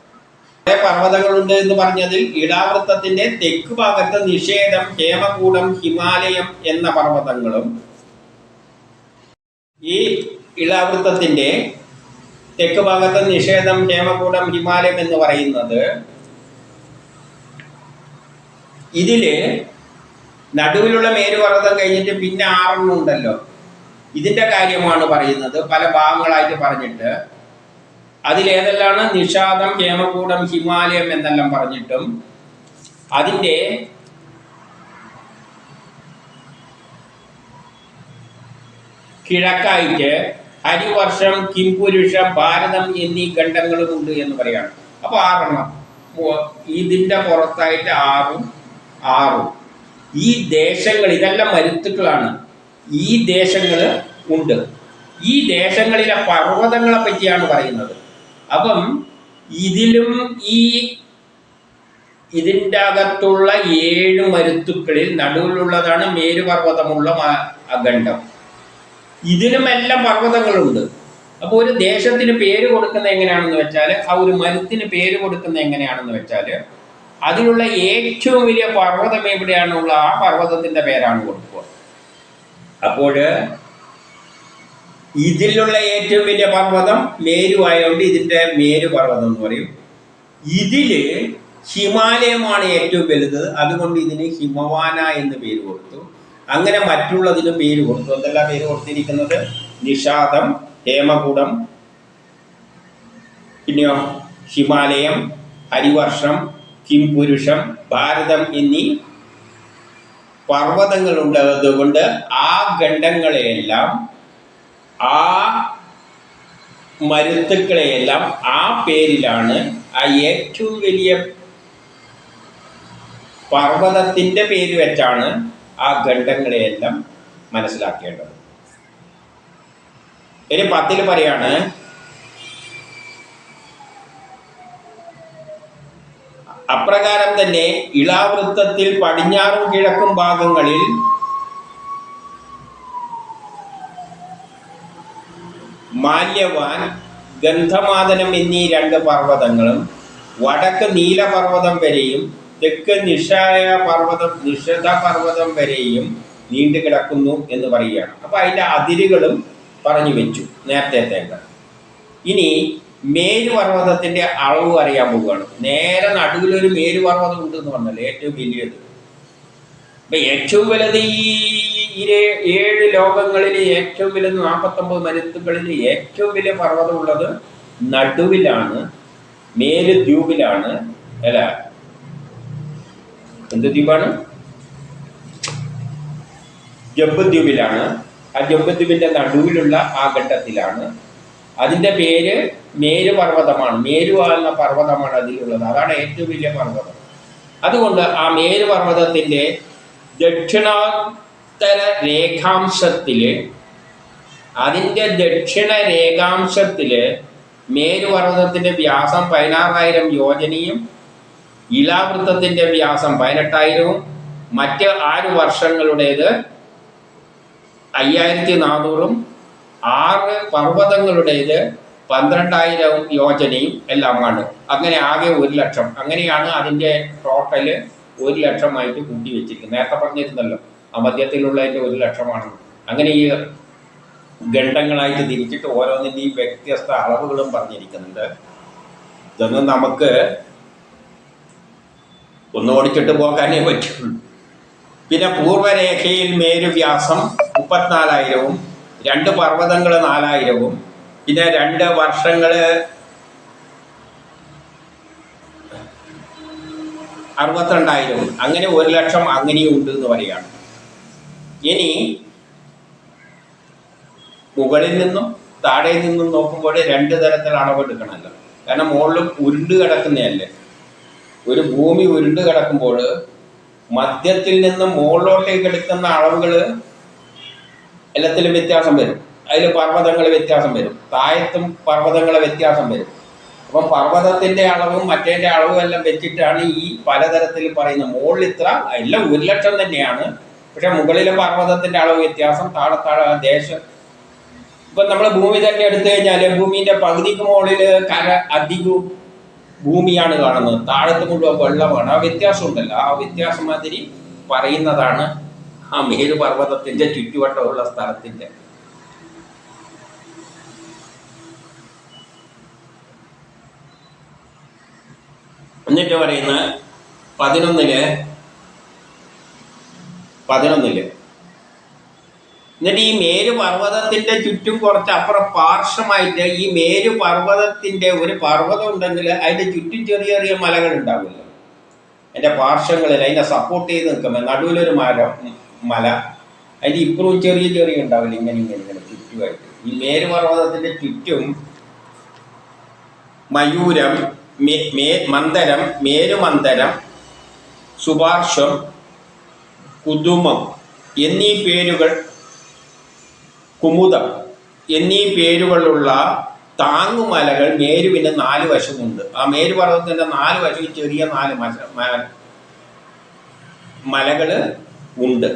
കുറേ പർവ്വതങ്ങളുണ്ട് എന്ന് പറഞ്ഞതിൽ ഇളാവൃത്തത്തിന്റെ തെക്ക് ഭാഗത്ത് നിഷേധം, ഹേമകൂടം, ഹിമാലയം എന്ന പർവ്വതങ്ങളും, ഈ ഇളാവൃത്തത്തിന്റെ തെക്ക് ഭാഗത്ത് നിഷേധം, ഹേമകൂടം, ഹിമാലയം എന്ന് പറയുന്നത് ഇതില് നടുവിലുള്ള മേരുപർവ്വതം കഴിഞ്ഞിട്ട് പിന്നെ 6 ഉണ്ടല്ലോ, ഇതിന്റെ കാര്യമാണ് പറയുന്നത്. പല ഭാഗങ്ങളായിട്ട് പറഞ്ഞിട്ട് അതിലേതെല്ലാം നിഷാദം, ഹേമകൂടം, ഹിമാലയം എന്നെല്ലാം പറഞ്ഞിട്ടും അതിൻ്റെ കിഴക്കായിട്ട് ഹരിവർഷം, കിംപുരുഷം, ഭാരതം എന്നീ ഖണ്ഡങ്ങളും ഉണ്ട് എന്ന് പറയാണ്. അപ്പോൾ 6 ഇതിൻ്റെ പുറത്തായിട്ട് 6 ഈ ദേശങ്ങൾ, ഇതെല്ലാം മരുത്തുക്കളാണ്. ഈ ദേശങ്ങൾ ഉണ്ട്. ഈ ദേശങ്ങളിലെ പർവ്വതങ്ങളെ പറ്റിയാണ് പറയുന്നത്. അപ്പം ഇതിലും ഇതിൻ്റെ അകത്തുള്ള 7 മരുത്തുക്കളിൽ നടുവിലുള്ളതാണ് മേരുപർവ്വതമുള്ള ഖണ്ഡം. ഇതിലുമെല്ലാം പർവ്വതങ്ങളുണ്ട്. അപ്പോൾ ഒരു ദേശത്തിന് പേര് കൊടുക്കുന്നത് എങ്ങനെയാണെന്ന് വെച്ചാൽ, ആ ഒരു മരുത്തിന് പേര് കൊടുക്കുന്നത് എങ്ങനെയാണെന്ന് വെച്ചാൽ, അതിലുള്ള ഏറ്റവും വലിയ പർവ്വതം എവിടെയാണുള്ള ആ പർവ്വതത്തിന്റെ പേരാണ് കൊടുക്കുക. അപ്പോൾ ഇതിലുള്ള ഏറ്റവും വലിയ പർവ്വതം മേരു ആയതുകൊണ്ട് ഇതിൻ്റെ മേരു പർവ്വതം എന്ന് പറയും. ഇതില് ഹിമാലയമാണ് ഏറ്റവും വലുത്, അതുകൊണ്ട് ഇതിന് ഹിമവാന എന്ന് പേര് കൊടുത്തു. അങ്ങനെ മറ്റുള്ളതിനും പേര് കൊടുത്തു. എന്തെല്ലാം പേര് കൊടുത്തിരിക്കുന്നത്? നിഷാദം, ഹേമകൂടം, പിന്നെയോ ഹിമാലയം, ഹരിവർഷം, കിംപുരുഷം, ഭാരതം എന്നീ പർവ്വതങ്ങളുണ്ട്. അതുകൊണ്ട് ആ ഖണ്ഡങ്ങളെയെല്ലാം, ആ മരുത്തുക്കളെയെല്ലാം ആ പേരിലാണ്, ആ ഏറ്റവും വലിയ പർവ്വതത്തിൻ്റെ പേര് വെച്ചാണ് ആ ഖണ്ഡങ്ങളെയെല്ലാം മനസ്സിലാക്കേണ്ടത്. ഇനി 10 പറയാണ്, അപ്രകാരം തന്നെ ഇളാവൃത്തത്തിൽ പടിഞ്ഞാറും കിഴക്കും ഭാഗങ്ങളിൽ മാല്യവാൻ, ഗന്ധമാദനം എന്നീ 2 പർവ്വതങ്ങളും വടക്ക് നീലപർവ്വതം വരെയും തെക്ക് നിഷധ പർവ്വതം വരെയും നീണ്ടു കിടക്കുന്നു എന്ന് പറയുകയാണ്. അപ്പൊ അതിൻ്റെ അതിരുകളും പറഞ്ഞു വെച്ചു നേരത്തെ. ഇനി മേരുപർവ്വതത്തിന്റെ അളവ് അറിയാൻ പോവുകയാണ്. നേരെ നടുവിലൊരു മേരുപർവ്വതം ഉണ്ടെന്ന് പറഞ്ഞാൽ ഏറ്റവും വലിയത്. അപ്പൊ ഏറ്റവും വലുത് ഈ 7 ലോകങ്ങളിൽ ഏറ്റവും വലുത് 49 മരുത്തുകളിൽ ഏറ്റവും വലിയ പർവ്വതം ഉള്ളത് നടുവിലാണ്, മേരുദ്വീപിലാണ്. അല്ല, എന്ത് ദ്വീപാണ്? ജംബുദ്വീപിലാണ്. ആ ജംബുദ്വീപിന്റെ നടുവിലുള്ള ആ ഘട്ടത്തിലാണ്. അതിൻ്റെ പേര് മേരുപർവ്വതമാണ്. മേരു എന്ന പർവ്വതമാണ് അതിലുള്ളത്. അതാണ് ഏറ്റവും വലിയ പർവ്വതം. അതുകൊണ്ട് ആ മേരുപർവ്വതത്തിൻ്റെ ദക്ഷിണോത്തര രേഖാംശത്തില്, അതിൻ്റെ ദക്ഷിണ രേഖാംശത്തില് മേരുപർവ്വതത്തിൻ്റെ വ്യാസം 16,000 യോജനയും ഇളാവൃത്തത്തിൻ്റെ വ്യാസം 18,000-ഉം മറ്റ് 6 വർഷങ്ങളുടേത് 5,400-ഉം 6 പർവ്വതങ്ങളുടേത് 12,000 യോജനയും എല്ലാമാണ്. അങ്ങനെ ആകെ 1,00,000. അങ്ങനെയാണ് അതിൻ്റെ ടോട്ടല് 1,00,000 കൂട്ടി വെച്ചിരിക്കുന്നത്. നേരത്തെ പറഞ്ഞിരുന്നല്ലോ ആ മധ്യത്തിലുള്ളതിൻ്റെ 1,00,000 അങ്ങനെ ഈ ഖണ്ഡങ്ങളായിട്ട് തിരിച്ചിട്ട് ഓരോന്നിൻ്റെയും വ്യത്യസ്ത അളവുകളും പറഞ്ഞിരിക്കുന്നുണ്ട്. ഇതൊന്നും നമുക്ക് ഒന്ന് ഓടിച്ചിട്ട് പോകാനേ പറ്റുള്ളൂ. പിന്നെ പൂർവ്വരേഖയിൽ മേരുവ്യാസം 34,000-ഉം 2 പർവ്വതങ്ങൾ 4,000-ഉം പിന്നെ 2 വർഷങ്ങൾ 62,000 അങ്ങനെ 1,00,000 അങ്ങനെയും ഉണ്ട് എന്ന് പറയുകയാണ്. ഇനി മുകളിൽ നിന്നും താഴെ നിന്നും നോക്കുമ്പോൾ 2 തരത്തിൽ അളവെടുക്കണമല്ലോ. കാരണം മുകളിൽ ഉരുണ്ട് കിടക്കുന്നതല്ലേ. ഒരു ഭൂമി ഉരുണ്ട് കിടക്കുമ്പോൾ മധ്യത്തിൽ നിന്നും മുകളിലോട്ടേക്ക് എടുക്കുന്ന അളവുകൾ എല്ലാത്തിലും വ്യത്യാസം വരും. അതിൽ പർവ്വതങ്ങൾ വ്യത്യാസം വരും, താഴത്തും പർവ്വതങ്ങൾ വ്യത്യാസം വരും. അപ്പം പർവ്വതത്തിൻ്റെ അളവും മറ്റേൻ്റെ അളവും എല്ലാം വെച്ചിട്ടാണ് ഈ പലതരത്തിൽ പറയുന്നത്. മുകളിൽ ഇത്ര എല്ലാം 1,00,000 തന്നെയാണ്, പക്ഷെ മുകളിലെ പർവ്വതത്തിൻ്റെ അളവ് വ്യത്യാസം, താഴെ ദേശം. ഇപ്പം നമ്മൾ ഭൂമി തന്നെ എടുത്തു കഴിഞ്ഞാൽ ഭൂമിൻ്റെ പകുതിക്ക് മുകളിൽ കര അധികവും ഭൂമിയാണ് കാണുന്നത്, താഴത്ത് മുഴുവൻ വെള്ളമാണ്. ആ വ്യത്യാസം ഉണ്ടല്ലോ, ആ വ്യത്യാസം മാതിരി പറയുന്നതാണ് ആ മേരുപർവ്വതത്തിൻ്റെ ചുറ്റുവട്ടമുള്ള സ്ഥലത്തിൻ്റെ. എന്നിട്ട് പറയുന്ന 11 എന്നിട്ട് ഈ മേരുപർവ്വതത്തിൻ്റെ ചുറ്റും കുറച്ച് അപ്പുറം പാർശ്വമായിട്ട് ഈ മേരുപർവ്വതത്തിൻ്റെ ഒരു പർവ്വതം ഉണ്ടെങ്കിൽ അതിൻ്റെ ചുറ്റും ചെറിയ ചെറിയ മലകൾ ഉണ്ടാവില്ല. അതിൻ്റെ പാർശ്വങ്ങളിൽ അതിനെ സപ്പോർട്ട് ചെയ്ത് നിൽക്കുമ്പോൾ നടുവിലൊരു മല, അതിൻ്റെ ഇപ്പുറവും ചെറിയ ചെറിയ ഉണ്ടാവില്ല, ഇങ്ങനെ ചുറ്റുമായിട്ട്. ഈ മേരുപർവ്വതത്തിൻ്റെ ചുറ്റും മയൂരം, മന്ദരം, മേരുമന്ദരം, സുപാർശ്വം, കുതുമം എന്നീ പേരുകൾ, കുമുദം എന്നീ പേരുകളുള്ള താങ്ങുമലകൾ മേരുവിന് 4 വശമുണ്ട്. ആ മേരുപർവ്വതത്തിൻ്റെ 4 വശവും ചെറിയ 4 മലകൾ ഉണ്ട്.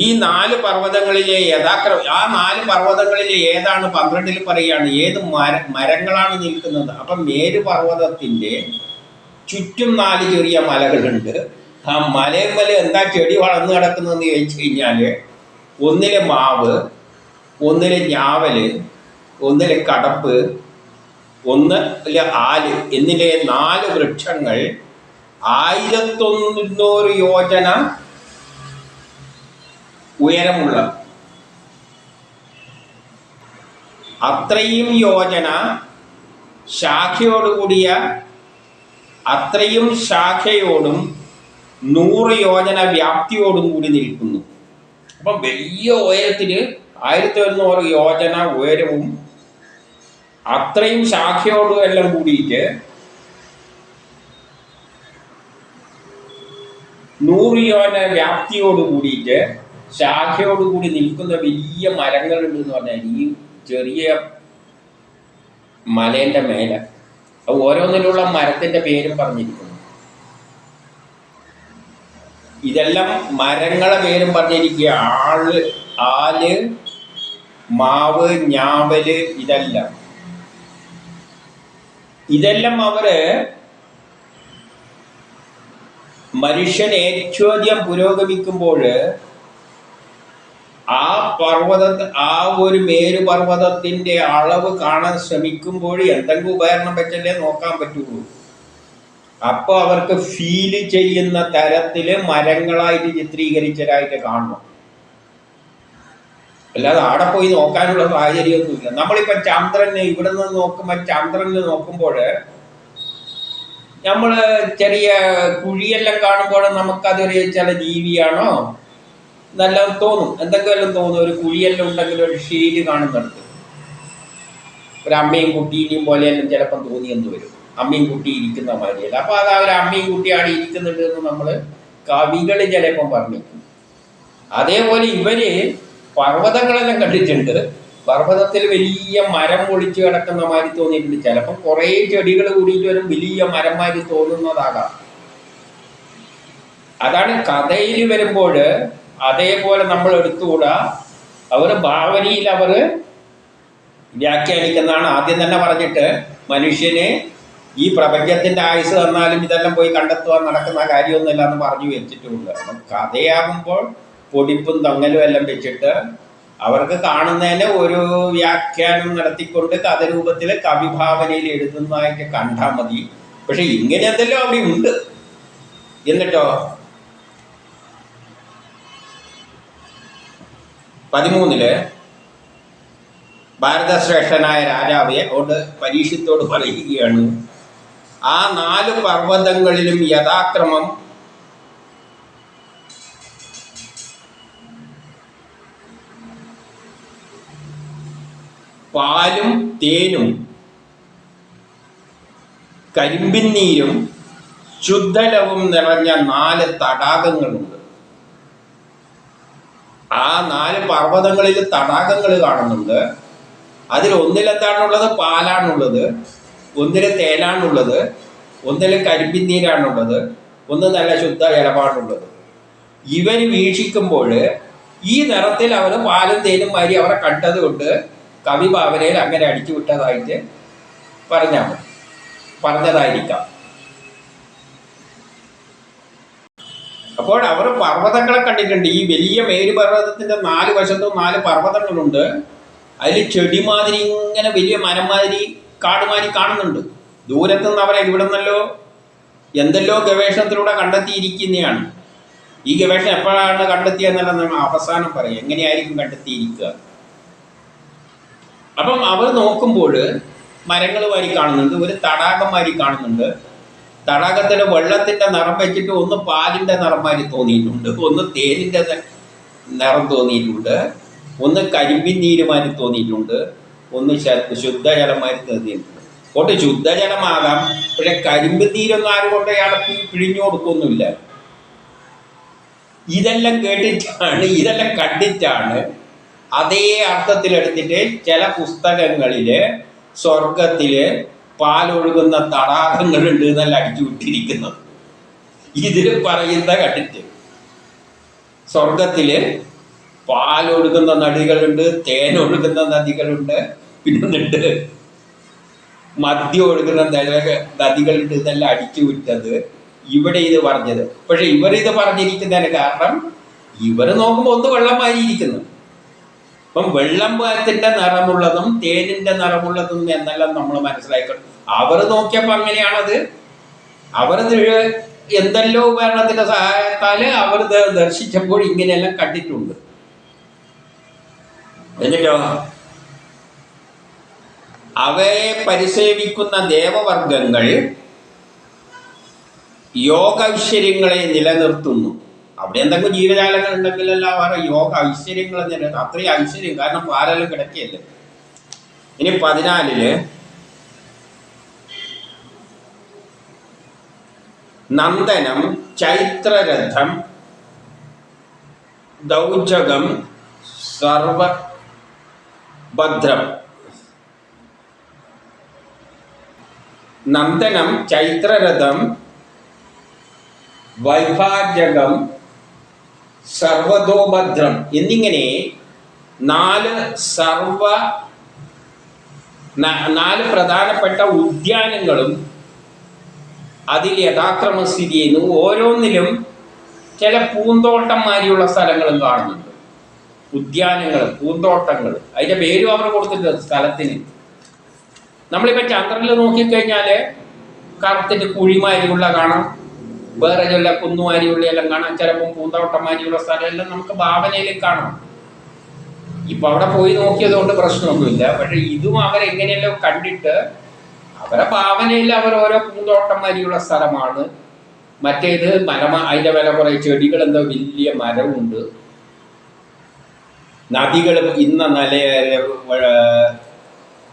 ഈ 4 പർവ്വതങ്ങളിലെ ആ 4 പർവ്വതങ്ങളിലെ ഏതാണ് 12 പറയുകയാണ് ഏത് മരങ്ങളാണ് നിൽക്കുന്നത്. അപ്പം മേരുപർവ്വതത്തിൻ്റെ ചുറ്റും 4 ചെറിയ മലകളുണ്ട്. ആ മലയിൽ എന്താ ചെടി വളർന്നു കിടക്കുന്നതെന്ന് ചോദിച്ചു കഴിഞ്ഞാൽ ഒന്നിലെ മാവ്, ഒന്നിലെ ഞാവല്, ഒന്നിലെ കടപ്പ്, ഒന്നിലെ ആല് എന്നിലെ 4 വൃക്ഷങ്ങൾ 1100 യോജന ഉയരമുള്ള, അത്രയും യോജന ശാഖയോടുകൂടിയ, അത്രയും ശാഖയോടും 100 യോജന വ്യാപ്തിയോടും കൂടി നിൽക്കുന്നു. അപ്പം വലിയ ഉയരത്തിൽ 1100 യോജന ഉയരവും അത്രയും ശാഖയോടും എല്ലാം കൂടിയിട്ട് 100 യോജന വ്യാപ്തിയോട് കൂടിയിട്ട് ശാഖയോടുകൂടി നിൽക്കുന്ന വലിയ മരങ്ങളുണ്ട് എന്ന് പറഞ്ഞാൽ ഈ ചെറിയ മലേൻ്റെ മേലെ ഓരോന്നിലുള്ള മരത്തിൻ്റെ പേരും പറഞ്ഞിരിക്കുന്നു. ഇതെല്ലാം മരങ്ങളെ പേരും പറഞ്ഞിരിക്കുക. ആല്, മാവ്, ഞാവല്, ഇതെല്ലാം അവര് മനുഷ്യൻ ഏറ്റവും പുരോഗമിക്കുമ്പോൾ ആ ഒരു മേരുപർവ്വതത്തിൻ്റെ അളവ് കാണാൻ ശ്രമിക്കുമ്പോൾ എന്തെങ്കിലും ഉപകരണം വെച്ചല്ലേ നോക്കാൻ പറ്റുള്ളൂ. അപ്പോൾ അവർക്ക് ഫീല് ചെയ്യുന്ന തരത്തിൽ മരങ്ങളായിട്ട് ചിത്രീകരിച്ചതായിട്ട് കാണണം. അല്ലാതെ അവിടെ പോയി നോക്കാനുള്ള സാഹചര്യമൊന്നുമില്ല. നമ്മളിപ്പോൾ ചന്ദ്രന് ഇവിടെ നിന്ന് നോക്കുമ്പോൾ ചന്ദ്രനിൽ നോക്കുമ്പോൾ നമ്മൾ ചെറിയ കുഴിയെല്ലാം കാണുമ്പോൾ നമുക്കതൊരു ചില ജീവിയാണോ എന്നെല്ലാം തോന്നും, എന്തെങ്കിലും തോന്നും. ഒരു കുഴിയെല്ലാം ഉണ്ടെങ്കിൽ ഒരു ഷീല് കാണുന്നിടത്ത് ഒരു അമ്മയും കുട്ടീനെയും പോലെയെല്ലാം ചിലപ്പം തോന്നിയെന്ന് വരും. അമ്മയും കുട്ടി ഇരിക്കുന്ന മാതിരിയല്ല. അപ്പോൾ അത് അവർ അമ്മയും കുട്ടിയാണ് ഇരിക്കുന്നുണ്ട് എന്ന് നമ്മൾ കവികൾ ചിലപ്പം പറഞ്ഞിരിക്കും. അതേപോലെ ഇവർ പർവ്വതങ്ങളെല്ലാം കണ്ടിട്ടുണ്ട്. പർവ്വതത്തിൽ വലിയ മരം ഒളിച്ചു കിടക്കുന്ന മാതിരി തോന്നിയിട്ടുണ്ട്. ചിലപ്പം കുറേ ചെടികൾ കൂടിയിട്ട് വരും, വലിയ മരം മാതിരി തോന്നുന്നതാകാം. അതാണ് കഥയിൽ വരുമ്പോൾ അതേപോലെ നമ്മൾ എടുത്തുകൂടാ. അവർ ഭാവനയിൽ അവർ വ്യാഖ്യാനിക്കുന്നതാണ്. ആദ്യം തന്നെ പറഞ്ഞിട്ട് മനുഷ്യന് ഈ പ്രപഞ്ചത്തിൻ്റെ ആയുസ് തന്നാലും ഇതെല്ലാം പോയി കണ്ടെത്തുവാൻ നടക്കുന്ന കാര്യമൊന്നുമില്ല എന്ന് പറഞ്ഞു വെച്ചിട്ടുണ്ട്. അപ്പം കഥയാകുമ്പോൾ പൊടിപ്പും തൊങ്ങലും എല്ലാം വെച്ചിട്ട് അവർക്ക് കാണുന്നതിന് ഒരു വ്യാഖ്യാനം നടത്തിക്കൊണ്ട് കഥരൂപത്തിൽ കവിഭാവനയിൽ എഴുതുന്നതായിട്ട് കണ്ടാൽ മതി. പക്ഷെ ഇങ്ങനെ എന്തെല്ലാം അവിടെ ഉണ്ട്. എന്നിട്ടോ 13 ഭാരതശ്രേഷ്ഠനായ രാജാവെ കൊണ്ട് പരീക്ഷത്തോട് പറയുകയാണ്, ആ 4 പർവ്വതങ്ങളിലും യഥാക്രമം പാലും തേനും കരിമ്പിൻ ശുദ്ധലവും നിറഞ്ഞ 4 തടാകങ്ങളുണ്ട്. ആ 4 പർവ്വതങ്ങളിൽ തടാകങ്ങൾ കാണുന്നുണ്ട്. അതിൽ ഒന്നിലെന്താണുള്ളത്? പാലാണുള്ളത്, ഒന്നിൽ തേനാണുള്ളത്, ഒന്നിൽ കരിമ്പിൻ നീരാണുള്ളത്, ഒന്ന് നല്ല ശുദ്ധ ജലമാണുള്ളത്. ഇവർ വീക്ഷിക്കുമ്പോൾ ഈ നിറത്തിൽ അവർ പാലും തേനും മാരി അവരെ കണ്ടത് കൊണ്ട് കവി ഭാവനയിൽ അങ്ങനെ അടിച്ചു വിട്ടതായിട്ട് പറഞ്ഞതായിരിക്കാം. അപ്പോൾ അവർ പർവ്വതങ്ങളെ കണ്ടിട്ടുണ്ട്. ഈ വലിയ മേരു പർവ്വതത്തിൻ്റെ 4 വശത്തും 4 പർവ്വതങ്ങളുണ്ട്. അതിൽ ചെടിമാതിരി ഇങ്ങനെ വലിയ മരമാതിരി കാടുമാതിരി കാണുന്നുണ്ട്. ദൂരത്തുനിന്ന് അവരെ ഇവിടെ നിന്നല്ലോ എന്തെല്ലോ ഗവേഷണത്തിലൂടെ കണ്ടെത്തിയിരിക്കുന്നതാണ്. ഈ ഗവേഷണം എപ്പോഴാണ് കണ്ടെത്തിയെന്നുള്ളത് നമ്മൾ അവസാനം പറയും, എങ്ങനെയായിരിക്കും കണ്ടെത്തിയിരിക്കുക. അപ്പം അവർ നോക്കുമ്പോൾ മരങ്ങൾ മാതിരി കാണുന്നുണ്ട്, ഒരു തടാകം മാതിരി കാണുന്നുണ്ട്. തടാകത്തിലെ വെള്ളത്തിൻ്റെ നിറം വെച്ചിട്ട് ഒന്ന് പാലിൻ്റെ നിറം മാതിരി തോന്നിയിട്ടുണ്ട്, ഒന്ന് തേനിൻ്റെ നിറം തോന്നിയിട്ടുണ്ട്, ഒന്ന് കരിമ്പിൻ നീര് മാതിരി തോന്നിയിട്ടുണ്ട്, ഒന്ന് ശുദ്ധജലം മാതിരി തോന്നിയിട്ടുണ്ട്. കൊണ്ട് ശുദ്ധജലമാകാം, പക്ഷെ കരിമ്പിൻ നീരൊന്നും ആരും കൊണ്ട് അയാളെ പിഴിഞ്ഞു കൊടുക്കൊന്നുമില്ല. ഇതെല്ലാം കേട്ടിട്ടാണ്, ഇതെല്ലാം കണ്ടിട്ടാണ് അതേ അർത്ഥത്തിലെടുത്തിട്ട് ചില പുസ്തകങ്ങളിൽ സ്വർഗത്തിൽ പാലൊഴുകുന്ന തടാകങ്ങളുണ്ട് എന്നല്ല അടിച്ചു വിട്ടിരിക്കുന്നത്. ഇതിൽ പറയുന്ന കണ്ടിട്ട് സ്വർഗത്തിൽ പാലൊഴുകുന്ന നദികളുണ്ട്, തേനൊഴുകുന്ന നദികളുണ്ട്, പിന്നുണ്ട് മദ്യം ഒഴുകുന്ന നദികളുണ്ട് ഇതെല്ലാം അടിച്ചു വിട്ടത് ഇവിടെ ഇത് പറഞ്ഞത്. പക്ഷെ ഇവരിത് പറഞ്ഞിരിക്കുന്നതിന് കാരണം ഇവർ നോക്കുമ്പോൾ ഒന്ന് വെള്ളം മാറിയിരിക്കുന്നു. അപ്പം വെള്ളത്തിൻ്റെ നിറമുള്ളതും തേനിൻ്റെ നിറമുള്ളതും എന്നെല്ലാം നമ്മൾ മനസ്സിലാക്കണം. അവർ നോക്കിയപ്പോൾ അങ്ങനെയാണത്. അവർ എന്തെല്ലോ ഉപകരണത്തിൻ്റെ സഹായത്താൽ അവർ ദർശിച്ചപ്പോൾ ഇങ്ങനെയെല്ലാം കണ്ടിട്ടുണ്ട്. എന്നിട്ടോ അവയെ പരിസേവിക്കുന്ന ദേവവർഗങ്ങൾ യോഗൈശ്വര്യങ്ങളെ നിലനിർത്തുന്നു. അവിടെ എന്തെങ്കിലും ജീവജാലങ്ങൾ ഉണ്ടെങ്കിലല്ല അവരുടെ യോഗ ഐശ്വര്യങ്ങൾ നിലനിർത്തും. അത്രയും ഐശ്വര്യം, കാരണം പാലെല്ലാം കിടക്കുകയല്ലേ. ഇനി 14 നന്ദനം ചൈത്രരഥം ദൗജകം സർവഭദ്രം. നന്ദനം ചൈത്രരഥം വൈഭാജകം സർവതോഭദ്രം എന്നിങ്ങനെ 4 പ്രധാനപ്പെട്ട ഉദ്യാനങ്ങളും അതിൽ യഥാക്രമം സ്ഥിതി ചെയ്യുന്നു. ഓരോന്നിലും ചില പൂന്തോട്ടംമാരിയുള്ള സ്ഥലങ്ങളും കാണുന്നുണ്ട്. ഉദ്യാനങ്ങൾ, പൂന്തോട്ടങ്ങൾ, അതിൻ്റെ പേരും അവർ കൊടുത്തിട്ടുണ്ട് സ്ഥലത്തിന്. നമ്മളിപ്പോൾ ചന്ദ്രനിൽ നോക്കിക്കഴിഞ്ഞാൽ കറുത്തിട്ട് കുഴിമാരിയുള്ള കാണാം, വേറെ ചില കുന്നുമാരിയുള്ള എല്ലാം കാണാം, ചിലപ്പോൾ പൂന്തോട്ടംമാരിയുള്ള സ്ഥലമെല്ലാം നമുക്ക് ഭാവനയിൽ കാണാം. ഇപ്പം അവിടെ പോയി നോക്കിയത് കൊണ്ട് പ്രശ്നമൊന്നുമില്ല. പക്ഷെ ഇതും അവരെങ്ങനെയല്ലോ കണ്ടിട്ട് അവരെ ഭാവനയിൽ അവർ ഓരോ പൂന്തോട്ടംമാരിയുള്ള സ്ഥലമാണ്. മറ്റേത് അതിൻ്റെ വില കുറേ ചെടികൾ, എന്തോ വലിയ മരമുണ്ട്, നദികൾ ഇന്ന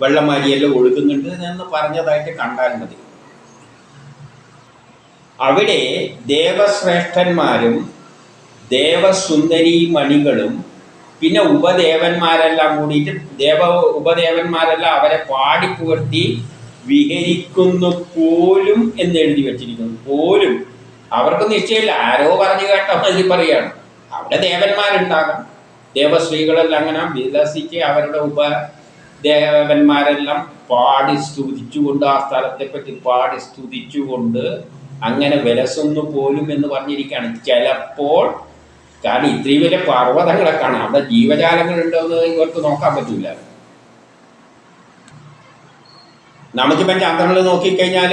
വെള്ളമാരിയെല്ലാം ഒഴുകുന്നുണ്ട് എന്ന് പറഞ്ഞതായിട്ട് കണ്ടാൽ മതി. അവിടെ ദേവശ്രേഷ്ഠന്മാരും ദേവസുന്ദരി മണികളും പിന്നെ ഉപദേവന്മാരെല്ലാം കൂടിയിട്ട് ഉപദേവന്മാരെല്ലാം അവരെ പാടിപ്പുകഴ്ത്തി വിഹരിക്കുന്നു പോലും എന്ന് എഴുതി വച്ചിരിക്കുന്നു. പോലും അവർക്ക് നിശ്ചയമില്ല, ആരോ പറഞ്ഞു കേട്ട മതി പറയാണ്. അവിടെ ദേവന്മാരുണ്ടാകാം, ദേവസ്ത്രീകളെല്ലാം അങ്ങനെ വിലസിച്ച് അവരുടെ ഉപദേവന്മാരെല്ലാം പാടി സ്തുതിച്ചുകൊണ്ട് ആ സ്ഥലത്തെപ്പറ്റി പാടി സ്തുതിച്ചുകൊണ്ട് അങ്ങനെ വിലസുന്നു പോലും എന്ന് പറഞ്ഞിരിക്കുകയാണ്. ചിലപ്പോൾ കാരണം ഇത്രയും വലിയ പർവ്വതങ്ങളെ കാണാം, അവിടെ ജീവജാലങ്ങളുണ്ടോ എന്ന് ഇവർക്ക് നോക്കാൻ പറ്റില്ല. നമുക്കിപ്പം ചന്ദ്രനിൽ നോക്കിക്കഴിഞ്ഞാൽ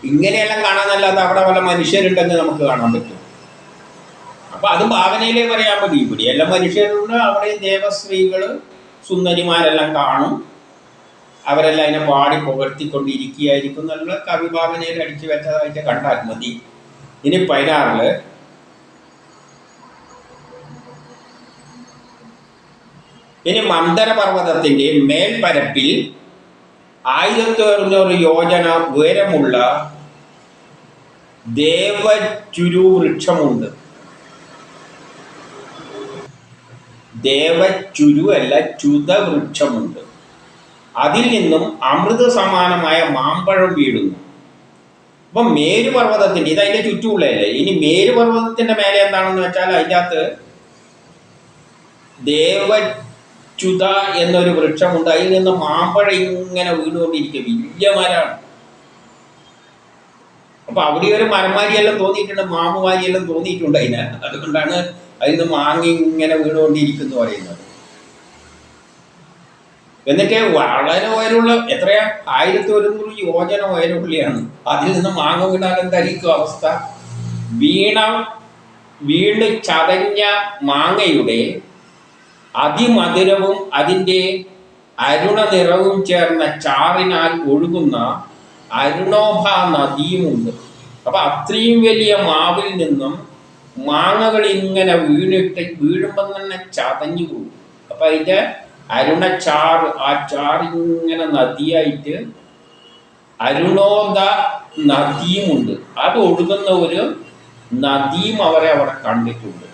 ഇങ്ങനെയെല്ലാം കാണാനല്ലാതെ അവിടെ പല മനുഷ്യരുണ്ടെന്ന് നമുക്ക് കാണാൻ പറ്റും. അപ്പം അത് ഭാവനയിലേ പറയാൻ മതി. ഇവിടെയെല്ലാം മനുഷ്യരുണ്ട്, അവിടെ ദേവസ്ത്രീകൾ സുന്ദരിമാരെല്ലാം കാണും. അവരെല്ലാം അതിനെ പാടി പുകഴ്ത്തിക്കൊണ്ടിരിക്കുകയായിരിക്കും എന്നുള്ള കവിഭാവനയിൽ അടിച്ചു വെച്ചതായിട്ട് കണ്ടാൽ മതി. ഇനി 16 ഇനി മന്ദരപർവ്വതത്തിന്റെ മേൽപ്പരപ്പിൽ 1600 യോജന ഉയരമുള്ള ദേവചുരു വൃക്ഷമുണ്ട്. ദേവചുരു അല്ല, ച്യുതവൃക്ഷമുണ്ട്. അതിൽ നിന്നും അമൃത സമാനമായ മാമ്പഴം വീഴുന്നു. അപ്പൊ മേരുപർവ്വതത്തിന്റെ, ഇത് അതിന്റെ ചുറ്റുമുള്ളതല്ലേ. ഇനി മേരുപർവ്വതത്തിന്റെ മേലെ എന്താണെന്ന് വെച്ചാൽ അതിൻ്റെ അകത്ത് ദേവച്യുത എന്നൊരു വൃക്ഷമുണ്ട്. അതിൽ നിന്ന് മാമ്പഴം ഇങ്ങനെ വീണുകൊണ്ടിരിക്കുക, വലിയ മരമാണ്. അപ്പൊ അവിടെ ഒരു മരമാരിയെല്ലാം തോന്നിയിട്ടുണ്ട്, മാമുമാരിയെല്ലാം തോന്നിയിട്ടുണ്ട് അതിന്. അതുകൊണ്ടാണ് അതിൽ നിന്ന് മാങ്ങ ഇങ്ങനെ വീണുകൊണ്ടിരിക്കുന്നു പറയുന്നത്. എന്നിട്ട് വളരെ ഉയരമുള്ള, എത്രയാ, 1100 യോജന ഉയരമുള്ളയാണ്. അതിൽ നിന്ന് മാങ്ങ വീണാൽ എന്തായിരിക്കും അവസ്ഥ? വീണ് ചതഞ്ഞ മാങ്ങയുടെ അതിമധുരവും അതിൻ്റെ അരുണ നിറവും ചേർന്ന ചാറിനാൽ ഒഴുകുന്ന അരുണോഭ നദിയുമുണ്ട്. അപ്പൊ അത്രയും വലിയ മാവിൽ നിന്നും മാങ്ങകൾ ഇങ്ങനെ വീഴുമ്പം തന്നെ ചതഞ്ഞു പോകും. അപ്പൊ അതിൻ്റെ അരുണച്ചാറ്, ആ ചാറിങ്ങനെ നദിയായിട്ട് അരുണോദ നദിയുമുണ്ട്. അത് ഒഴുകുന്ന ഒരു നദിയും അവിടെ കണ്ടിട്ടുണ്ട്.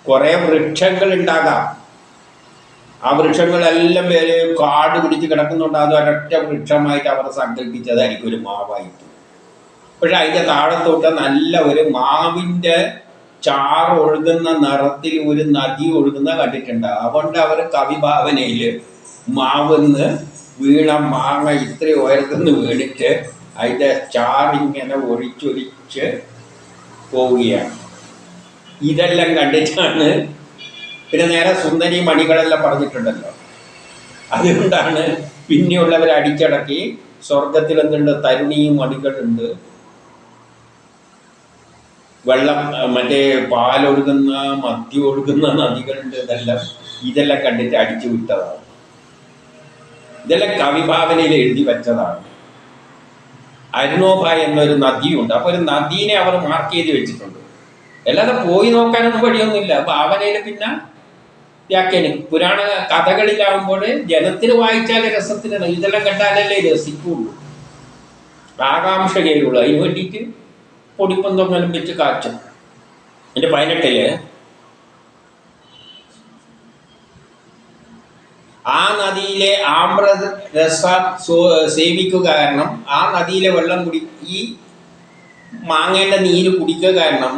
കുറെ വൃക്ഷങ്ങൾ ഉണ്ടാകാം. ആ വൃക്ഷങ്ങളെല്ലാം പേര് കാട് പിടിച്ച് കിടക്കുന്നുണ്ട്. അത് ഒരൊറ്റ വൃക്ഷമായിട്ട് അവർ സങ്കല്പിച്ചതായിരിക്കും ഒരു മാവായിട്ട്. പക്ഷെ അതിൻ്റെ താഴത്തോട്ട് നല്ല ഒരു മാവിൻ്റെ ചാറ് ഒഴുകുന്ന നിറത്തിൽ ഒരു നദി ഒഴുകുന്ന കണ്ടിട്ടുണ്ട്. അതുകൊണ്ട് അവർ കവിഭാവനയിൽ മാവെന്ന് വീണ മാങ്ങ ഇത്ര ഉയരത്തുനിന്ന് വീണിട്ട് അതിൻ്റെ ചാറിങ്ങനെ ഒഴിച്ചൊലിച്ച് പോവുകയാണ്. ഇതെല്ലാം കണ്ടിട്ടാണ് പിന്നെ നേരെ സുന്ദരി മണികളെല്ലാം പറഞ്ഞിട്ടുണ്ടല്ലോ. അതുകൊണ്ടാണ് പിന്നെയുള്ളവർ അടിച്ചടക്കി സ്വർഗത്തിൽ എന്തുണ്ട്, തരുണിയും മണികളുണ്ട്, വെള്ളം മറ്റേ പാലൊഴുകുന്ന മദ്യം ഒഴുകുന്ന നദികളുണ്ട്. ഇതെല്ലാം കണ്ടിട്ട് അടിച്ചു വിട്ടതാണ്. ഇതെല്ലാം കവിഭാവനയിൽ എഴുതി വെച്ചതാണ്. അരുണോഭ എന്നൊരു നദിയുണ്ട്. അപ്പോൾ ഒരു നദീനെ അവർ മാർക്ക് ചെയ്ത് വെച്ചിട്ടുണ്ട്. അല്ലാതെ പോയി നോക്കാനൊന്നും വഴിയൊന്നുമില്ല. ഭാവനയിൽ പിന്നെ വ്യാഖ്യാനം പുരാണ കഥകളിലാവുമ്പോൾ ജനത്തിന് വായിച്ചാൽ രസത്തിനാണ്. ഇതെല്ലാം കണ്ടാലല്ലേ രസിക്കുള്ളൂ, ആകാംക്ഷകയുള്ളൂ. അതിന് വേണ്ടിയിട്ട് പൊടിപ്പന്തൊക്കെല്ലാം വെച്ച് കാച്ചും. എൻ്റെ 18 ആ നദിയിലെ ആമ്രരസ സേവിക്കുക കാരണം, ആ നദിയിലെ വെള്ളം ഈ മാങ്ങേൻ്റെ നീര് കുടിക്കുക കാരണം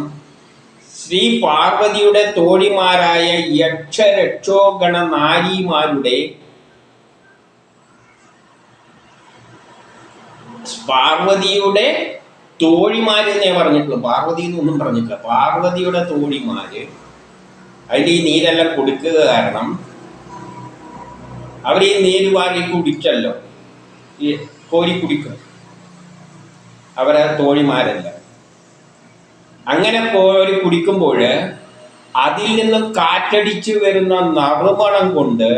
ശ്രീ പാർവതിയുടെ തോഴിമാരായ യക്ഷരക്ഷോഗണ നാരിമാരുടെ, പാർവതിയുടെ തോഴിമാരെന്നേ പറഞ്ഞിട്ടുള്ളൂ, പാർവതി എന്നൊന്നും പറഞ്ഞിട്ടില്ല. പാർവതിയുടെ തോഴിമാര് അതിൽ ഈ നീരെല്ലാം കൊടുക്കുക കാരണം അവർ ഈ നീര് വാരി കുടിച്ചല്ലോ, ഈ കോരി കുടിക്കും അവരെ തോഴിമാരല്ല. അങ്ങനെ കോരി കുടിക്കുമ്പോൾ അതിൽ നിന്നും കാറ്റടിച്ച് വരുന്ന നറുമണം കൊണ്ട്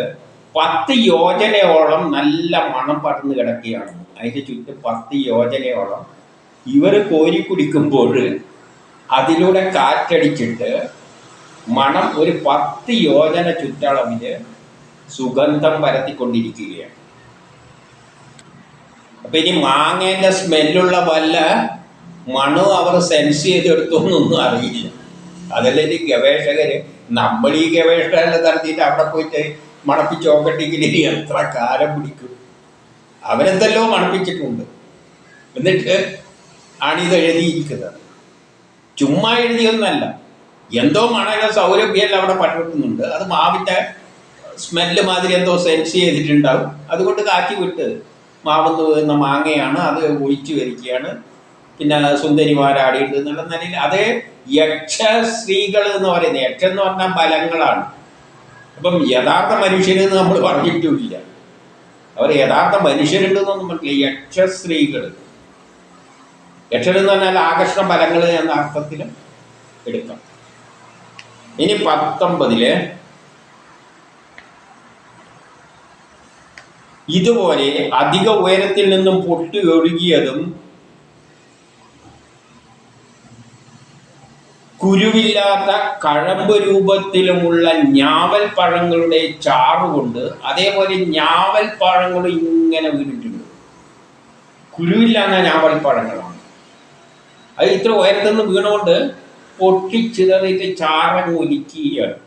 10 യോജനയോളം നല്ല മണം പടർന്നു കിടക്കുകയാണ്. അതിൻ്റെ ചുറ്റും 10 യോജനയോളം ഇവർ കോരി കുടിക്കുമ്പോൾ അതിലൂടെ കാറ്റടിച്ചിട്ട് മണം ഒരു 10 യോജന ചുറ്റളവിൽ സുഗന്ധം പരത്തിക്കൊണ്ടിരിക്കുകയാണ്. അപ്പം ഇനി മാങ്ങേൻ്റെ സ്മെല്ലുള്ള വല്ല മണവും അവർ സെൻസ് ചെയ്തെടുത്തൊന്നും അറിയില്ല. അതല്ലേ ഈ ഗവേഷകർ, നമ്മൾ ഈ ഗവേഷകരെല്ലാം നടത്തിയിട്ട് അവിടെ പോയിട്ട് മണപ്പിച്ച് നോക്കട്ടെങ്കിൽ എത്ര കാലം പിടിക്കും. അവരെന്തല്ലോ മണപ്പിച്ചിട്ടുണ്ട്. എന്നിട്ട് ആണിത് എഴുതിയിരിക്കുന്നത്. ചുമ്മാ എഴുതിയൊന്നല്ല, എന്തോ മണയുടെ സൗരഭ്യമെല്ലാം അവിടെ പടർത്തുന്നുണ്ട്. അത് മാവിൻ്റെ സ്മെല്ല് മാതിരി എന്തോ സെൻസ് ചെയ്തിട്ടുണ്ടാവും. അതുകൊണ്ട് കാറ്റി വിട്ട് മാവെന്ന് വീഴുന്ന മാങ്ങയാണ്, അത് ഒഴിച്ചു വരികയാണ്. പിന്നെ സുന്ദരിമാരാടിയിട്ട് എന്നുള്ള നിലയിൽ അതേ യക്ഷ സ്ത്രീകൾ എന്ന് പറയുന്നത്, യക്ഷം എന്ന് പറഞ്ഞാൽ ബലങ്ങളാണ്. അപ്പം യഥാർത്ഥ മനുഷ്യരെന്ന് നമ്മൾ പറഞ്ഞിട്ടുമില്ല. അവർ യഥാർത്ഥ മനുഷ്യരുണ്ടെന്നൊന്നും പറഞ്ഞില്ല. യക്ഷ സ്ത്രീകൾ, യക്ഷരെന്ന് പറഞ്ഞാൽ ആകർഷണ ബലങ്ങൾ എന്ന അർത്ഥത്തിലും എടുക്കാം. ഇനി 19 ഇതുപോലെ അധിക ഉയരത്തിൽ നിന്നും പൊട്ടി ഒഴുകിയതും കുരുവില്ലാത്ത കഴമ്പ് രൂപത്തിലുമുള്ള ഞാവൽ പഴങ്ങളുടെ ചാറുകൊണ്ട്, അതേപോലെ ഞാവൽ പഴങ്ങൾ ഇങ്ങനെ വീണിട്ടുണ്ട്. കുരുവില്ലാത്ത ഞാവൽ പഴങ്ങളാണ്. അത് ഇത്ര ഉയരത്തിൽ നിന്ന് വീണുകൊണ്ട് പൊട്ടിച്ചിതറിയിട്ട് ചാറങ്ങ് ഒലിക്കുകയാണ്.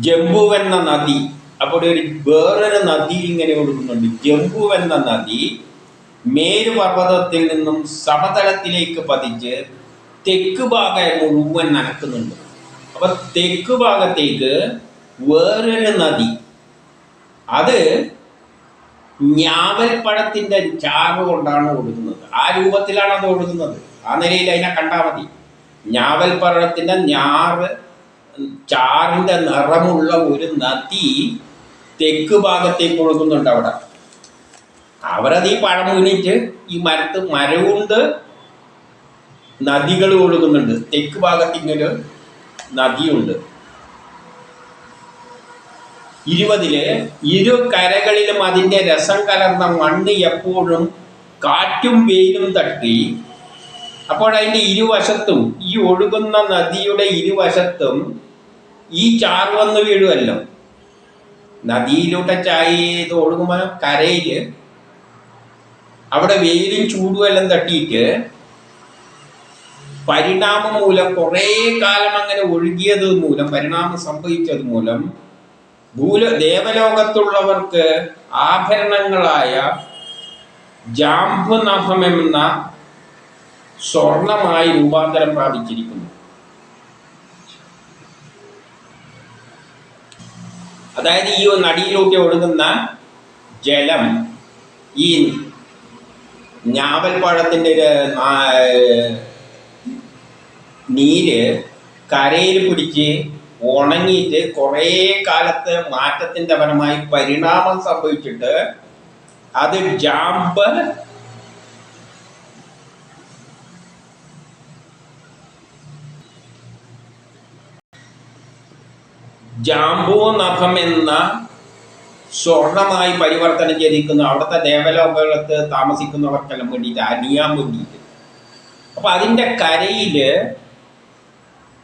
ജംബുവെന്ന നദി, അപ്പോൾ വേറൊരു നദി ഇങ്ങനെ ഒഴുകുന്നുണ്ട്. ജംബുവെന്ന നദി മേരുപർവ്വതത്തിൽ നിന്നും സമതലത്തിലേക്ക് പതിച്ച് തെക്ക് ഭാഗം മുഴുവൻ നനക്കുന്നുണ്ട്. അപ്പൊ തെക്ക് ഭാഗത്തേക്ക് വേറൊരു നദി, അത് ഞാവൽപ്പഴത്തിന്റെ ചാറ് കൊണ്ടാണ് ഒഴുകുന്നത്. ആ രൂപത്തിലാണ് അത് ഒഴുകുന്നത്. ആ നിലയിൽ അതിനെ കണ്ടാൽ മതി. ഞാവൽപ്പഴത്തിന്റെ ചാറിന്റെ നിറമുള്ള ഒരു നദി തെക്ക് ഭാഗത്തേക്ക് ഒഴുകുന്നുണ്ട്. അവരത് ഈ പഴം വീണിട്ട് ഈ മരവുണ്ട് നദികൾ ഒഴുകുന്നുണ്ട്. തെക്ക് ഭാഗത്ത് ഇങ്ങനൊരു നദിയുണ്ട്. 20 ഇരു കരകളിലും അതിൻ്റെ രസം കലർന്ന മണ്ണ് എപ്പോഴും കാറ്റും വെയിലും തട്ടി. അപ്പോൾ അതിൻ്റെ ഇരുവശത്തും, ഈ ഒഴുകുന്ന നദിയുടെ ഇരുവശത്തും ഈ ചാറ് വന്ന് വീഴുമല്ലോ. നദിയിലൂടെ ചായത് ഒഴുകുമ്പോൾ കരയിൽ അവിടെ വെയിലും ചൂടും എല്ലാം തട്ടിയിട്ട് പരിണാമം മൂലം, കുറേ കാലം അങ്ങനെ ഒഴുകിയത് മൂലം, പരിണാമം സംഭവിച്ചത് മൂലം ദേവലോകത്തുള്ളവർക്ക് ആഭരണങ്ങളായ ജാംബുനഭമെന്ന സ്വർണമായി രൂപാന്തരം പ്രാപിച്ചിരിക്കുന്നു. അതായത് ഈ നദിയിലൂടെ ഒഴുകുന്ന ജലം, ഈ ഞാവൽപ്പഴത്തിൻ്റെ നീര് കരയിൽ പിടിച്ച് ഉണങ്ങിയിട്ട് കുറേ കാലത്ത് മാറ്റത്തിൻ്റെ ഫലമായി പരിണാമം സംഭവിച്ചിട്ട് അത് ജാംബൂനഭം എന്ന സ്വർണമായി പരിവർത്തനം ചെയ്തിരിക്കുന്നു. അവിടുത്തെ ദേവലോകത്ത് താമസിക്കുന്നവർക്കെല്ലാം വേണ്ടിയിട്ട്, അണിയാൻ വേണ്ടിയിട്ട്. അപ്പൊ അതിൻ്റെ കരയിൽ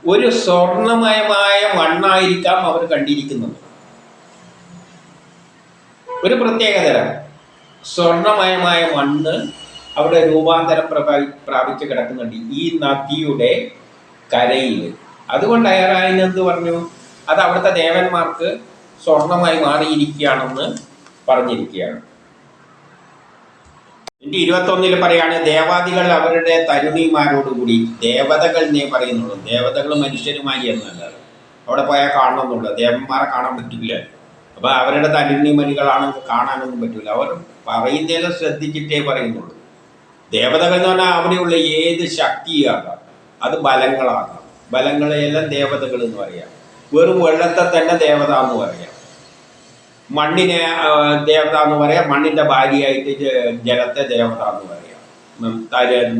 ഒരു സ്വർണമയമായ മണ്ണായിരിക്കാം അവർ കണ്ടിരിക്കുന്നത്. ഒരു പ്രത്യേകതരം സ്വർണമയമായ മണ്ണ് അവിടെ രൂപാന്തരം പ്രാപിച്ച് കിടക്കുന്നുണ്ട് ഈ നദിയുടെ കരയിൽ. അതുകൊണ്ട് അയാളെന്ത് പറഞ്ഞു? അത് അവിടുത്തെ ദേവന്മാർക്ക് സ്വർണമായി മാറിയിരിക്കുകയാണെന്ന് പറഞ്ഞിരിക്കുകയാണ്. 21 പറയാണ്, ദേവാദികൾ അവരുടെ തരുണിമാരോടുകൂടി, ദേവതകൾ എന്നേ പറയുന്നുള്ളൂ, ദേവതകൾ മനുഷ്യരുമായി എന്നല്ല. അവിടെ പോയാൽ കാണണമെന്നുള്ള, ദേവന്മാരെ കാണാൻ പറ്റില്ല. അപ്പൊ അവരുടെ തരുണിമണികളാണെങ്കിൽ കാണാനൊന്നും പറ്റില്ല. അവർ പറയുന്നതിലും ശ്രദ്ധിച്ചിട്ടേ പറയുന്നുള്ളൂ. ദേവതകൾ എന്ന് പറഞ്ഞാൽ അവിടെയുള്ള ഏത് ശക്തിയാകാം, അത് ബലങ്ങളാകാം. ബലങ്ങളെയെല്ലാം ദേവതകൾ എന്ന് പറയാം. വെറും വെള്ളത്തെ തന്നെ ദേവത എന്ന് പറയാം. മണ്ണിനെ ദേവത എന്ന് പറയാം. മണ്ണിൻ്റെ ഭാര്യയായിട്ട് ജലത്തെ ദേവത എന്ന് പറയാം.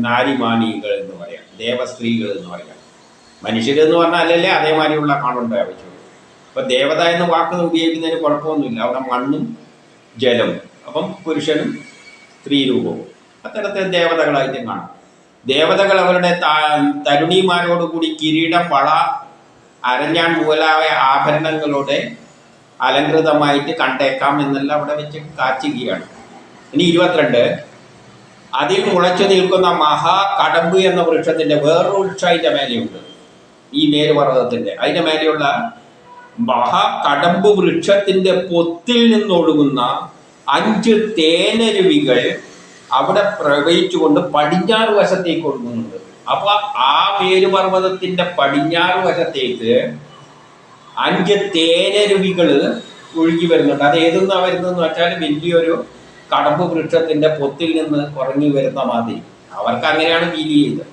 നാരിമാണികൾ എന്ന് പറയാം. ദേവസ്ത്രീകൾ എന്ന് പറയാം. മനുഷ്യരെന്ന് പറഞ്ഞാൽ അല്ലല്ലേ അതേമാതിരിയുള്ള കാണേണ്ട ആവശ്യമുള്ളൂ. അപ്പം ദേവത എന്ന വാക്ക് ഉപയോഗിക്കുന്നതിന് കുഴപ്പമൊന്നുമില്ല. അവിടെ മണ്ണും ജലവും, അപ്പം പുരുഷനും സ്ത്രീരൂപവും അത്തരത്തിൽ ദേവതകളായിട്ടും കാണാം. ദേവതകൾ അവരുടെ തരുണിമാരോടുകൂടി കിരീടം, വള, അരഞ്ഞാൺ മുതലായ ആഭരണങ്ങളോടെ അലങ്കൃതമായിട്ട് കണ്ടേക്കാം എന്നെല്ലാം അവിടെ വെച്ച് കാച്ചുകയാണ്. ഇനി 22 അതിൽ മുളച്ചു നിൽക്കുന്ന മഹാകടമ്പ് എന്ന വൃക്ഷത്തിൻ്റെ വേറൊരു വൃക്ഷം അതിൻ്റെ മേലെയുണ്ട്. ഈ മേരുപർവ്വതത്തിൻ്റെ അതിൻ്റെ മേലെയുള്ള മഹാകടമ്പ് വൃക്ഷത്തിൻ്റെ പൊത്തിൽ നിന്നൊഴുകുന്ന 5 തേനരുവികൾ അവിടെ പ്രവഹിച്ചുകൊണ്ട് പടിഞ്ഞാറ് വശത്തേക്ക് ഒഴുകുന്നുണ്ട്. അപ്പൊ ആ മേരുപർവ്വതത്തിൻ്റെ പടിഞ്ഞാറ് വശത്തേക്ക് 5 തേനരുവികൾ ഒഴുകി വരുന്നുണ്ട്. അത് ഏതെന്നാ വരുന്നതെന്ന് വെച്ചാൽ വലിയൊരു കടമ്പ് വൃക്ഷത്തിൻ്റെ പൊത്തിൽ നിന്ന് ഉറങ്ങി വരുന്ന മാതിരി. അവർക്ക് അങ്ങനെയാണ് ഫീൽ ചെയ്തത്.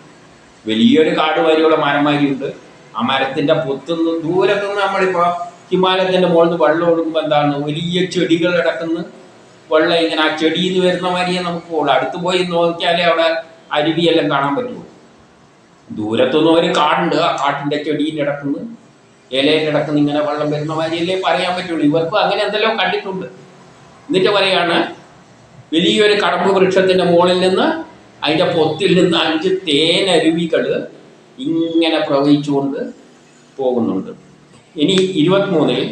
വലിയൊരു കാട് വരെയുള്ള മരമാരിയുണ്ട്. ആ മരത്തിൻ്റെ പൊത്തുനിന്ന് ദൂരത്തുനിന്ന് നമ്മളിപ്പോൾ ഹിമാലയത്തിൻ്റെ മുകളിൽ നിന്ന് വെള്ളം ഒഴുകുമ്പോൾ എന്താണ്, വലിയ ചെടികൾ കിടക്കുന്ന വെള്ളം ഇങ്ങനെ ആ ചെടിയിൽ നിന്ന് വരുന്ന മാതിരിയെ നമുക്ക് പോകുള്ളൂ. അടുത്ത് പോയി നോക്കിയാലേ അവിടെ അരുവിയെല്ലാം കാണാൻ പറ്റുള്ളൂ. ദൂരത്തുനിന്ന് ഒരു കാടുണ്ട്, ആ കാട്ടിൻ്റെ ചെടിയിൽ കിടക്കുന്നു ഇലയിൽ കിടക്കുന്ന ഇങ്ങനെ വെള്ളം വരുന്ന മാതിരിയല്ലേ പറയാൻ പറ്റുള്ളൂ. ഇവർക്കും അങ്ങനെ എന്തെല്ലോ കണ്ടിട്ടുണ്ട്. എന്നിട്ട് പറയാണ്, വലിയൊരു കടമ്പ് വൃക്ഷത്തിൻ്റെ മുകളിൽ നിന്ന് അതിൻ്റെ പൊത്തിൽ നിന്ന് 5 തേനരുവികൾ ഇങ്ങനെ പ്രവഹിച്ചുകൊണ്ട് പോകുന്നുണ്ട്. ഇനി 23-ൽ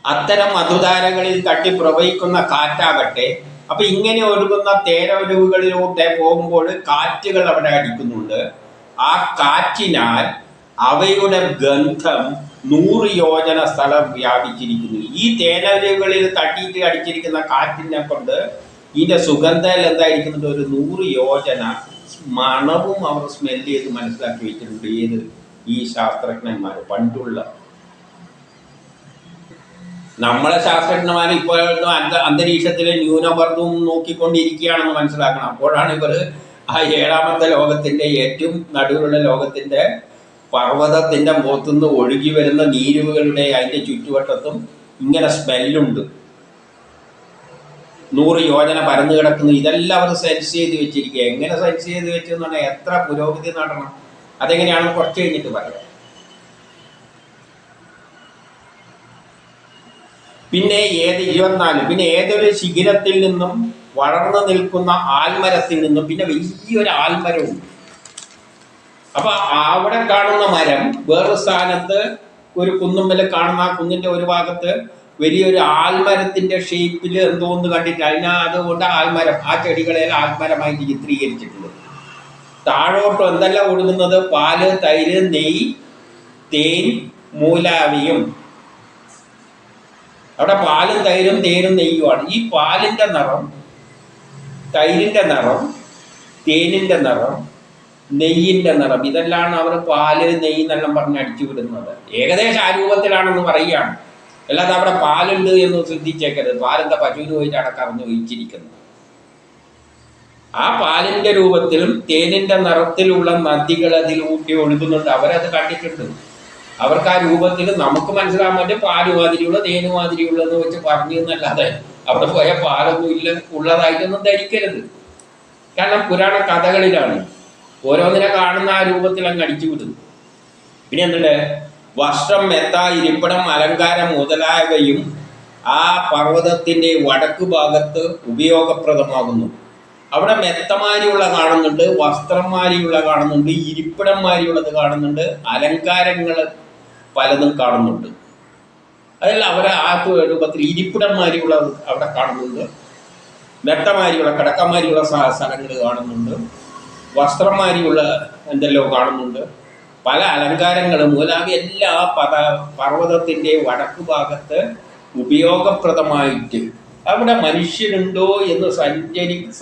അത്തരം മധുധാരകളിൽ തട്ടി പ്രവഹിക്കുന്ന കാറ്റാകട്ടെ, അപ്പൊ ഇങ്ങനെ ഒഴുകുന്ന തേനൊഴുകുകളിലൂടെ പോകുമ്പോൾ കാറ്റുകൾ അവിടെ അടിക്കുന്നുണ്ട്. ആ കാറ്റിനാൽ അവയുടെ ഗന്ധം 100 യോജന സ്ഥലം വ്യാപിച്ചിരിക്കുന്നു. ഈ തേനരുവികളിൽ തട്ടിയിട്ട് അടിച്ചിരിക്കുന്ന കാറ്റിനെ കൊണ്ട് ഇതിന്റെ സുഗന്ധം എന്തായിരിക്കുന്നുണ്ട്, ഒരു 100 യോജന മണവും അവർ സ്മെല്ല് ചെയ്ത് മനസ്സിലാക്കി വെച്ചിട്ടുണ്ട്. ഏത് ഈ ശാസ്ത്രജ്ഞന്മാർ പണ്ടുള്ള നമ്മളെ ശാസ്ത്രജ്ഞന്മാർ ഇപ്പോഴൊന്നും അന്തരീക്ഷത്തിലെ ന്യൂനമർദ്ദവും നോക്കിക്കൊണ്ടിരിക്കുകയാണെന്ന് മനസ്സിലാക്കണം. അപ്പോഴാണ് ഇവർ ആ 7ാമത്തെ ലോകത്തിന്റെ ഏറ്റവും നടുവിലുള്ള ലോകത്തിന്റെ പർവ്വതത്തിന്റെ മുഖത്തുനിന്ന് ഒഴുകി വരുന്ന നീരുകളുടെ അതിന്റെ ചുറ്റുവട്ടത്തും ഇങ്ങനെ സ്മെല്ലുണ്ട്, 100 യോജന പരന്നു കിടക്കുന്നു. ഇതെല്ലാം അവർ സെൻസ് ചെയ്ത് വെച്ചിരിക്കുക. എങ്ങനെ സെൻസ് ചെയ്ത് വെച്ചെന്ന് പറഞ്ഞാൽ എത്ര പുരോഗതി നടണം, അതെങ്ങനെയാണെന്ന് കുറച്ച് കഴിഞ്ഞിട്ട് പറയാം. പിന്നെ 24 പിന്നെ ഏതൊരു ശിഖിരത്തിൽ നിന്നും വളർന്നു നിൽക്കുന്ന ആൽമരത്തിൽ നിന്നും പിന്നെ വലിയൊരു ആൽമരവും. അപ്പൊ അവിടെ കാണുന്ന മരം വേറൊരു സ്ഥാനത്ത് ഒരു കുന്നുമ്മൽ കാണുന്ന ആ കുന്നിന്റെ ഒരു ഭാഗത്ത് വലിയൊരു ആൽമരത്തിന്റെ ഷേപ്പിൽ എന്തോന്ന് കണ്ടിട്ട് അതുകൊണ്ട് ആൽമരം, ആ ചെടികളെല്ലാം ആൽമരമായിട്ട് ചിത്രീകരിച്ചിട്ടുണ്ട്. താഴോട്ട് എന്തെല്ലാം ഒഴുകുന്നത്, പാല്, തൈര്, നെയ്യ്, തേൻ, മൂലാവിയും. അവിടെ പാലും തൈരും തേനും നെയ്യുമാണ്. ഈ പാലിന്റെ നിറം, തൈരിന്റെ നിറം, തേനിന്റെ നിറം, നെയ്യിന്റെ നിറം, ഇതെല്ലാം അവർ പാല് നെയ്യ് എന്നെല്ലാം പറഞ്ഞ് അടിച്ചു വിടുന്നത്. ഏകദേശം ആ രൂപത്തിലാണെന്ന് പറയുകയാണ്. അല്ലാതെ അവിടെ പാലുണ്ട് എന്ന് ശ്രദ്ധിച്ചേക്കരുത്. പാലെന്താ പശുവിന് പോയിട്ട് അടക്കറിഞ്ഞ് ഒഴിച്ചിരിക്കുന്നു. ആ പാലിന്റെ രൂപത്തിലും തേനിന്റെ നിറത്തിലുള്ള നദികൾ അതിൽ ഊട്ടി ഒഴുകുന്നുണ്ട്. അവരത് കണ്ടിട്ടുണ്ട്. അവർക്ക് ആ രൂപത്തിൽ നമുക്ക് മനസ്സിലാകാൻ പറ്റും പാല് മാതിരിയുള്ള തേന് മാതിരിയുള്ളതെന്ന് വെച്ച് പറഞ്ഞു എന്നല്ലാതെ അവിടെ പോയ പാലൊന്നും ഇല്ല ഉള്ളതായിട്ടൊന്നും ധരിക്കരുത്. കാരണം പുരാണ കഥകളിലാണ് ഓരോന്നിനെ കാണുന്ന ആ രൂപത്തിൽ അങ്ങ് അടിച്ചു വിടുന്നു. പിന്നെ എന്തുണ്ട്, വസ്ത്രം, മെത്ത, ഇരിപ്പിടം, അലങ്കാരം മുതലായവയും ആ പർവ്വതത്തിന്റെ വടക്ക് ഭാഗത്ത് ഉപയോഗപ്രദമാകുന്നു. അവിടെ മെത്തമാരിയുള്ള കാണുന്നുണ്ട്, വസ്ത്രംമാരിയുള്ള കാണുന്നുണ്ട്, ഇരിപ്പിടംമാരിയുള്ളത് കാണുന്നുണ്ട്, അലങ്കാരങ്ങൾ പലതും കാണുന്നുണ്ട്. അതെല്ലാം അവരെ ആ രൂപത്തിൽ ഇരിപ്പിടംമാരിയുള്ള അവിടെ കാണുന്നുണ്ട്, മെത്തമാരിയുള്ള കിടക്കമാരിയുള്ള സ്ഥലങ്ങൾ കാണുന്നുണ്ട്, വസ്ത്രംമാരിയുള്ള എന്തെല്ലോ കാണുന്നുണ്ട്, പല അലങ്കാരങ്ങൾ മൂലാവി എല്ലാ പർവ്വതത്തിൻ്റെ വടക്ക് ഭാഗത്ത് ഉപയോഗപ്രദമായിട്ട് അവിടെ മനുഷ്യരുണ്ടോ എന്ന്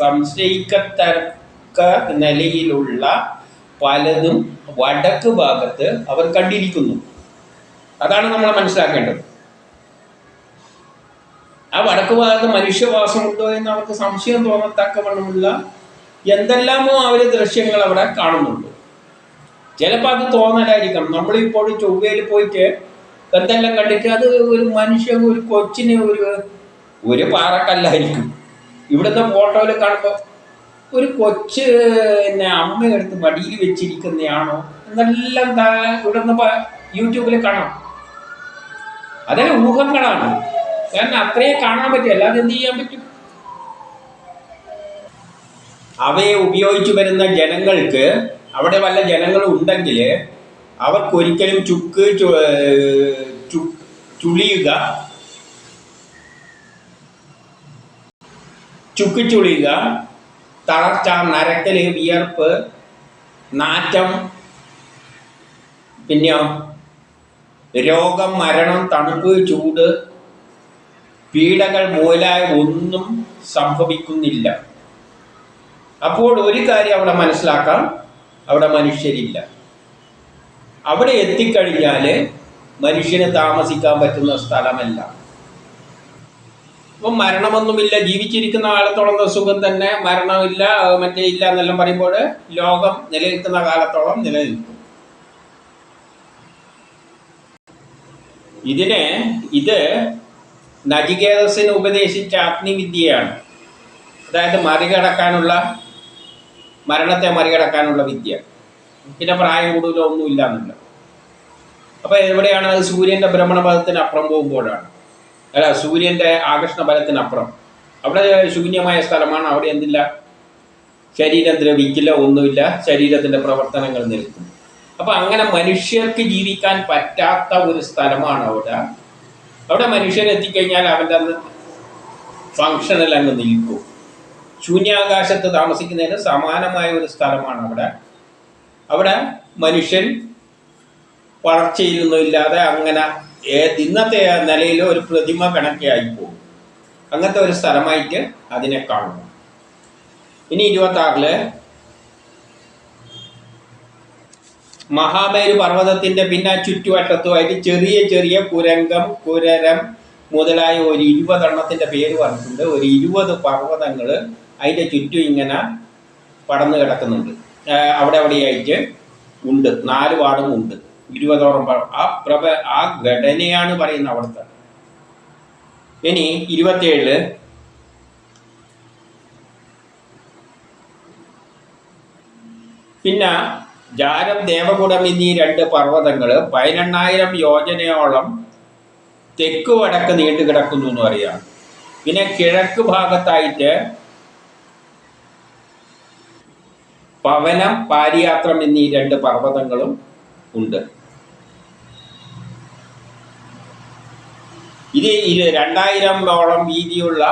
സംശയിക്കത്തക്ക നിലയിലുള്ള പലതും വടക്ക് ഭാഗത്ത് അവർ കണ്ടിരിക്കുന്നു. അതാണ് നമ്മൾ മനസ്സിലാക്കേണ്ടത്. ആ വടക്ക് ഭാഗത്ത് മനുഷ്യവാസമുണ്ടോ എന്ന് അവർക്ക് സംശയം തോന്നത്തക്കവണ്ണമുള്ള എന്തെല്ലാമോ അവർ ദൃശ്യങ്ങൾ അവിടെ കാണുന്നുണ്ട്. ചിലപ്പോൾ അത് തോന്നലായിരിക്കാം. നമ്മളിപ്പോൾ ചൊവ്വയിൽ പോയിട്ട് എന്തെല്ലാം കണ്ടിട്ട് അത് ഒരു മനുഷ്യൻ, ഒരു കൊച്ചിന് ഒരു പാറക്കല്ലായിരിക്കും. ഇവിടുത്തെ ഫോട്ടോയിൽ കാണുമ്പോൾ ഒരു കൊച്ച് അമ്മയെടുത്ത് മടിയിൽ വെച്ചിരിക്കുന്നതാണോ എന്നെല്ലാം ഇവിടുന്ന് യൂട്യൂബിൽ കാണാം. അതെല്ലാം ഊഹങ്ങളാണ്. കാരണം അത്രയും കാണാൻ പറ്റും, അല്ലാതെ എന്ത് ചെയ്യാൻ പറ്റും? അവയെ ഉപയോഗിച്ചു വരുന്ന ജനങ്ങൾക്ക്, അവിടെ വല്ല ജനങ്ങളും ഉണ്ടെങ്കിൽ അവർക്കൊരിക്കലും ചുക്കിച്ചുളിയുക, തളർച്ച, നരക്കല്, വിയർപ്പ്, നാറ്റം, പിന്നെ രോഗം, മരണം, തണുപ്പ്, ചൂട്, പീഡകൾ മൂലായ ഒന്നും സംഭവിക്കുന്നില്ല. അപ്പോൾ ഒരു കാര്യം അവിടെ മനസ്സിലാക്കാം, അവിടെ മനുഷ്യരില്ല. അവിടെ എത്തിക്കഴിഞ്ഞാൽ മനുഷ്യന് താമസിക്കാൻ പറ്റുന്ന സ്ഥലമല്ല. അപ്പം മരണമൊന്നുമില്ല, ജീവിച്ചിരിക്കുന്ന കാലത്തോളം സുഖം തന്നെ, മരണമില്ല മറ്റേ ഇല്ല എന്നെല്ലാം പറയുമ്പോൾ ലോകം നിലനിൽക്കുന്ന കാലത്തോളം നിലനിൽക്കും. ഇത് നചികേതസിന് ഉപദേശിച്ച അഗ്നിവിദ്യയാണ്. അതായത് മരണത്തെ മറികടക്കാനുള്ള വിദ്യ. പിന്നെ പ്രായം കൂടുതലോ ഒന്നുമില്ല എന്നുള്ളത്. അപ്പോൾ എവിടെയാണ് അത്? സൂര്യൻ്റെ ഭ്രമണപഥത്തിന് അപ്പുറം പോകുമ്പോഴാണ്. അല്ല, സൂര്യൻ്റെ ആകർഷണ ബലത്തിനപ്പുറം. അവിടെ ശൂന്യമായ സ്ഥലമാണ്. അവിടെ എന്തില്ല? ശരീരം ദ്രവിക്കില്ല, ഒന്നുമില്ല. ശരീരത്തിൻ്റെ പ്രവർത്തനങ്ങൾ നിൽക്കും. അപ്പം അങ്ങനെ മനുഷ്യർക്ക് ജീവിക്കാൻ പറ്റാത്ത ഒരു സ്ഥലമാണ് അവിടെ. അവിടെ മനുഷ്യൻ എത്തിക്കഴിഞ്ഞാൽ അവൻ്റെ അന്ന് ഫങ്ഷനിൽ അങ്ങ് നിൽക്കും. ശൂന്യാകാശത്ത് താമസിക്കുന്നതിന് സമാനമായ ഒരു സ്ഥലമാണ് അവിടെ. അവിടെ മനുഷ്യൻ വളർച്ചയിലൊന്നുമില്ലാതെ അങ്ങനെ ഇന്നത്തെ നിലയിൽ ഒരു പ്രതിമ കണക്കെ ആയിപ്പോകും. അങ്ങനത്തെ ഒരു സ്ഥലമായിട്ട് അതിനെ കാണുന്നു. ഇനി 26 മഹാമേരു പർവ്വതത്തിൻ്റെ പിന്നെ ചുറ്റുവട്ടത്തുമായിട്ട് ചെറിയ ചെറിയ കുരരം മുതലായ ഒരു 20 എണ്ണത്തിൻ്റെ പേര് പറഞ്ഞിട്ടുണ്ട്. ഒരു 20 പർവ്വതങ്ങൾ അതിൻ്റെ ചുറ്റും ഇങ്ങനെ പടർന്നു കിടക്കുന്നുണ്ട്. അവിടെയായിട്ട് ഉണ്ട്. 4 പാടും ഉണ്ട്. 20ഓളം ആ ഘടനയാണ് പറയുന്നത് അവിടുത്തെ. ഇനി 27 പിന്നെ ജാരം, ദേവകുടം എന്നീ 2 പർവ്വതങ്ങൾ 18,000 യോജനയോളം തെക്ക് വടക്ക് നീണ്ടു കിടക്കുന്നു എന്ന് പറയാം. പിന്നെ കിഴക്ക് ഭാഗത്തായിട്ട് പവനം, പാരിയാത്രം എന്നീ 2 പർവ്വതങ്ങളും ഉണ്ട്. ഇത് 2000ഓളം വീതിയുള്ള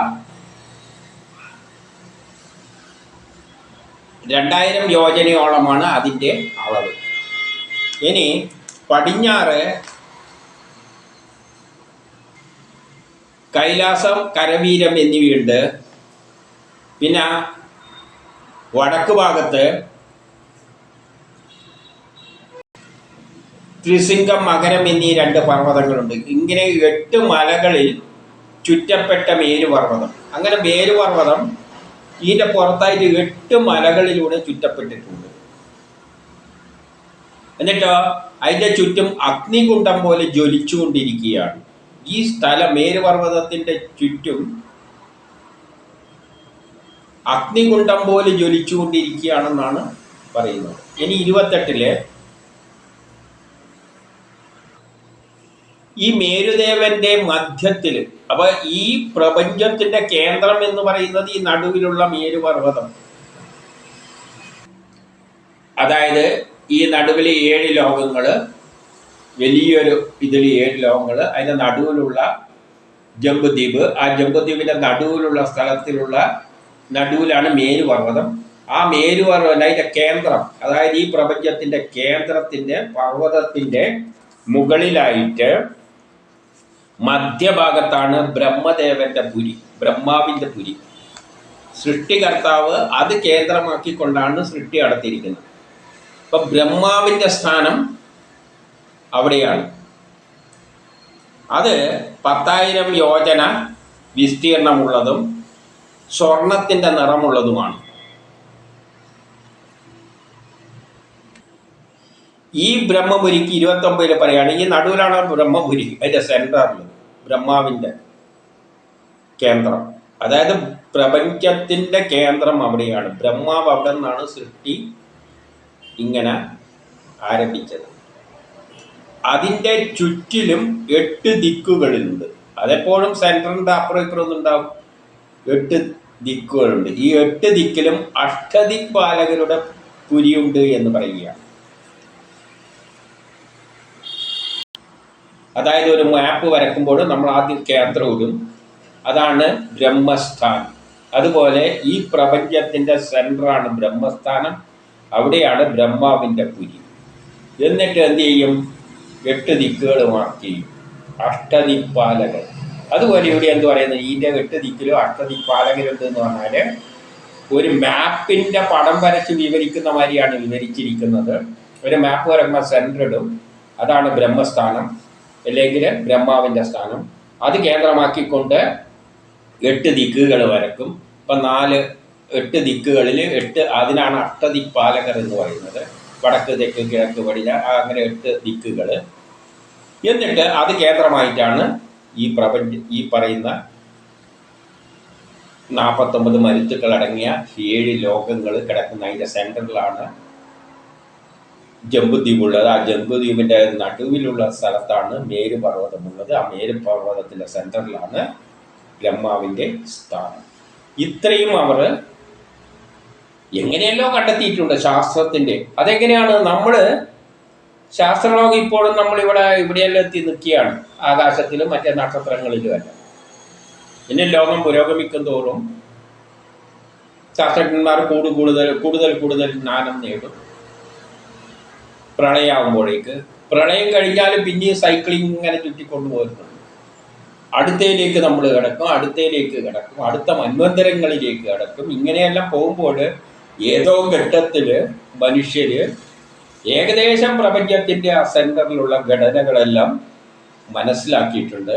2000 യോജനയോളമാണ് അതിൻ്റെ അളവ്. ഇനി പടിഞ്ഞാറ് കൈലാസം, കരവീരം എന്നിവയുണ്ട്. പിന്നെ വടക്ക് ഭാഗത്ത് ത്രിസിംഗം, മകരം എന്നീ 2 പർവ്വതങ്ങളുണ്ട്. ഇങ്ങനെ 8 മലകളിൽ ചുറ്റപ്പെട്ട മേരുപർവ്വതം. അങ്ങനെ മേരുപർവ്വതം ഇതിൻ്റെ പുറത്തായിട്ട് 8 മലകളിലൂടെ ചുറ്റപ്പെട്ടിട്ടുണ്ട്. എന്നിട്ടോ അതിൻ്റെ ചുറ്റും അഗ്നികുണ്ഡം പോലെ ജ്വലിച്ചുകൊണ്ടിരിക്കുകയാണ്. ഈ സ്ഥലം മേരുപർവ്വതത്തിൻ്റെ ചുറ്റും അഗ്നികുണ്ഡം പോലെ ജ്വലിച്ചുകൊണ്ടിരിക്കുകയാണെന്നാണ് പറയുന്നത്. ഇനി 28 ഈ മേരുദേവന്റെ മധ്യത്തിൽ, അപ്പൊ ഈ പ്രപഞ്ചത്തിന്റെ കേന്ദ്രം എന്ന് പറയുന്നത് ഈ നടുവിലുള്ള മേരുപർവ്വതം. അതായത് ഈ നടുവിലെ 7 ലോകങ്ങള്, വലിയൊരു ഇതിൽ 7 ലോകങ്ങള്, അതിന്റെ നടുവിലുള്ള ജംബുദ്വീപ്. ആ ജംബുദ്വീപിന്റെ നടുവിലുള്ള നടുവിലാണ് മേരുപർവ്വതം. ആ മേരുപർവ്വതം അതിന്റെ കേന്ദ്രം, അതായത് ഈ പ്രപഞ്ചത്തിന്റെ കേന്ദ്രത്തിന്റെ പർവ്വതത്തിന്റെ മുകളിലായിട്ട് മധ്യഭാഗത്താണ് ബ്രഹ്മദേവന്റെ പുരി, ബ്രഹ്മാവിന്റെ പുരി. സൃഷ്ടികർത്താവ് അത് കേന്ദ്രമാക്കിക്കൊണ്ടാണ് സൃഷ്ടി നടത്തിയിരിക്കുന്നത്. അപ്പൊ ബ്രഹ്മാവിന്റെ സ്ഥാനം അവിടെയാണ്. അത് 10,000 യോജന വിസ്തീർണമുള്ളതും സ്വർണത്തിന്റെ നിറമുള്ളതുമാണ്. ഈ ബ്രഹ്മപുരിക്ക് 29 പറയുകയാണ്. ഈ നടുവിലാണ് ബ്രഹ്മപുരി, അതിന്റെ സെന്ററിൽ ബ്രഹ്മാവിന്റെ കേന്ദ്രം. അതായത് പ്രപഞ്ചത്തിന്റെ കേന്ദ്രം അവിടെയാണ്. ബ്രഹ്മാവ് അവിടെ നിന്നാണ് സൃഷ്ടി ഇങ്ങനെ ആരംഭിച്ചത്. അതിൻ്റെ ചുറ്റിലും 8 ദിക്കുകളുണ്ട്. അതെപ്പോഴും സെൻറ്ററിൻ്റെ അപ്പുറം ഇപ്പുറം ഒന്നും ഉണ്ടാവും. 8 ദിക്കുകളുണ്ട്. ഈ 8 ദിക്കിലും അഷ്ടദിക്പാലകരുടെ പുരിയുണ്ട് എന്ന് പറയുകയാണ്. അതായത് ഒരു മാപ്പ് വരക്കുമ്പോൾ നമ്മൾ ആദ്യം കേന്ദ്രം ഇടും, അതാണ് ബ്രഹ്മസ്ഥാനം. അതുപോലെ ഈ പ്രപഞ്ചത്തിൻ്റെ സെൻറ്ററാണ് ബ്രഹ്മസ്ഥാനം, അവിടെയാണ് ബ്രഹ്മാവിൻ്റെ പുരി. എന്നിട്ട് എന്ത് ചെയ്യും? 8 ദിക്കുകൾ മാർക്ക് ചെയ്യും, അഷ്ടദിക്പാലകർ. അതുപോലെ ഇവിടെ എന്ത് പറയുന്നത്? ഇതിൻ്റെ 8 ദിക്കിലും അഷ്ടദിക്പാലകരുണ്ട് എന്ന് പറഞ്ഞാൽ ഒരു മാപ്പിൻ്റെ പടം വരച്ച് വിവരിക്കുന്ന മാതിരിയാണ് വിവരിച്ചിരിക്കുന്നത്. ഒരു മാപ്പ് വരക്കുമ്പോൾ സെൻറ്റർ ഇടും, അതാണ് ബ്രഹ്മസ്ഥാനം അല്ലെങ്കിൽ ബ്രഹ്മാവിൻ്റെ സ്ഥാനം. അത് കേന്ദ്രമാക്കിക്കൊണ്ട് 8 ദിക്കുകൾ വരക്കും. ഇപ്പം 8 ദിക്കുകളിൽ 8, അതിനാണ് അഷ്ടദിക്പാലകർ എന്ന് പറയുന്നത്. വടക്ക്, തെക്ക്, കിഴക്ക്, പടിഞ്ഞാറ്, അങ്ങനെ 8 ദിക്കുകൾ. എന്നിട്ട് അത് കേന്ദ്രമായിട്ടാണ് ഈ പറയുന്ന 49 മരുത്തുക്കൾ അടങ്ങിയ 7 ലോകങ്ങൾ കിടക്കുന്ന അതിൻ്റെ സെൻറ്ററിലാണ് ജംബുദ്വീപുള്ളത്. ആ ജംബുദ്വീപിൻ്റെ നടുവിലുള്ള സ്ഥലത്താണ് മേരു പർവ്വതമുള്ളത്. ആ മേരു പർവ്വതത്തിൻ്റെ സെൻറ്ററിലാണ് ബ്രഹ്മാവിൻ്റെ സ്ഥാനം. ഇത്രയും അവർ എങ്ങനെയല്ലോ കണ്ടെത്തിയിട്ടുണ്ട് ശാസ്ത്രത്തിൻ്റെ. അതെങ്ങനെയാണ്? നമ്മൾ ശാസ്ത്രലോകം ഇപ്പോഴും ഇവിടെയെല്ലാം എത്തി നിൽക്കുകയാണ്, ആകാശത്തിലും മറ്റേ നക്ഷത്രങ്ങളിലുമല്ല. പിന്നെ ലോകം പുരോഗമിക്കും തോറും ശാസ്ത്രജ്ഞന്മാർ കൂടുതൽ ജ്ഞാനം നേടും. പ്രളയമാകുമ്പോഴേക്ക്, പ്രളയം കഴിഞ്ഞാലും പിന്നെയും സൈക്ലിംഗ് ഇങ്ങനെ ചുറ്റിക്കൊണ്ടുപോകുന്നുണ്ട്. അടുത്തയിലേക്ക് നമ്മൾ കിടക്കും, അടുത്ത മന്വന്തരങ്ങളിലേക്ക് കിടക്കും. ഇങ്ങനെയെല്ലാം പോകുമ്പോൾ ഏതോ ഘട്ടത്തിൽ മനുഷ്യർ ഏകദേശം പ്രപഞ്ചത്തിൻ്റെ ആ സെൻറ്ററിലുള്ള ഘടനകളെല്ലാം മനസ്സിലാക്കിയിട്ടുണ്ട്.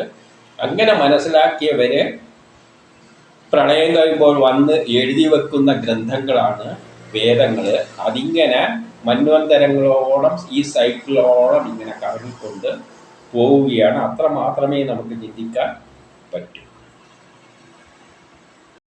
അങ്ങനെ മനസ്സിലാക്കിയവരെ പ്രളയം കഴിയുമ്പോൾ വന്ന് എഴുതി വെക്കുന്ന ഗ്രന്ഥങ്ങളാണ് വേദങ്ങൾ. അതിങ്ങനെ മന്വന്തരങ്ങളോളം ഈ സൈക്കിളോളം ഇങ്ങനെ കറങ്ങിക്കൊണ്ട് പോവുകയാണ്. അത്ര മാത്രമേ നമുക്ക് ചിന്തിക്കാൻ പറ്റൂ.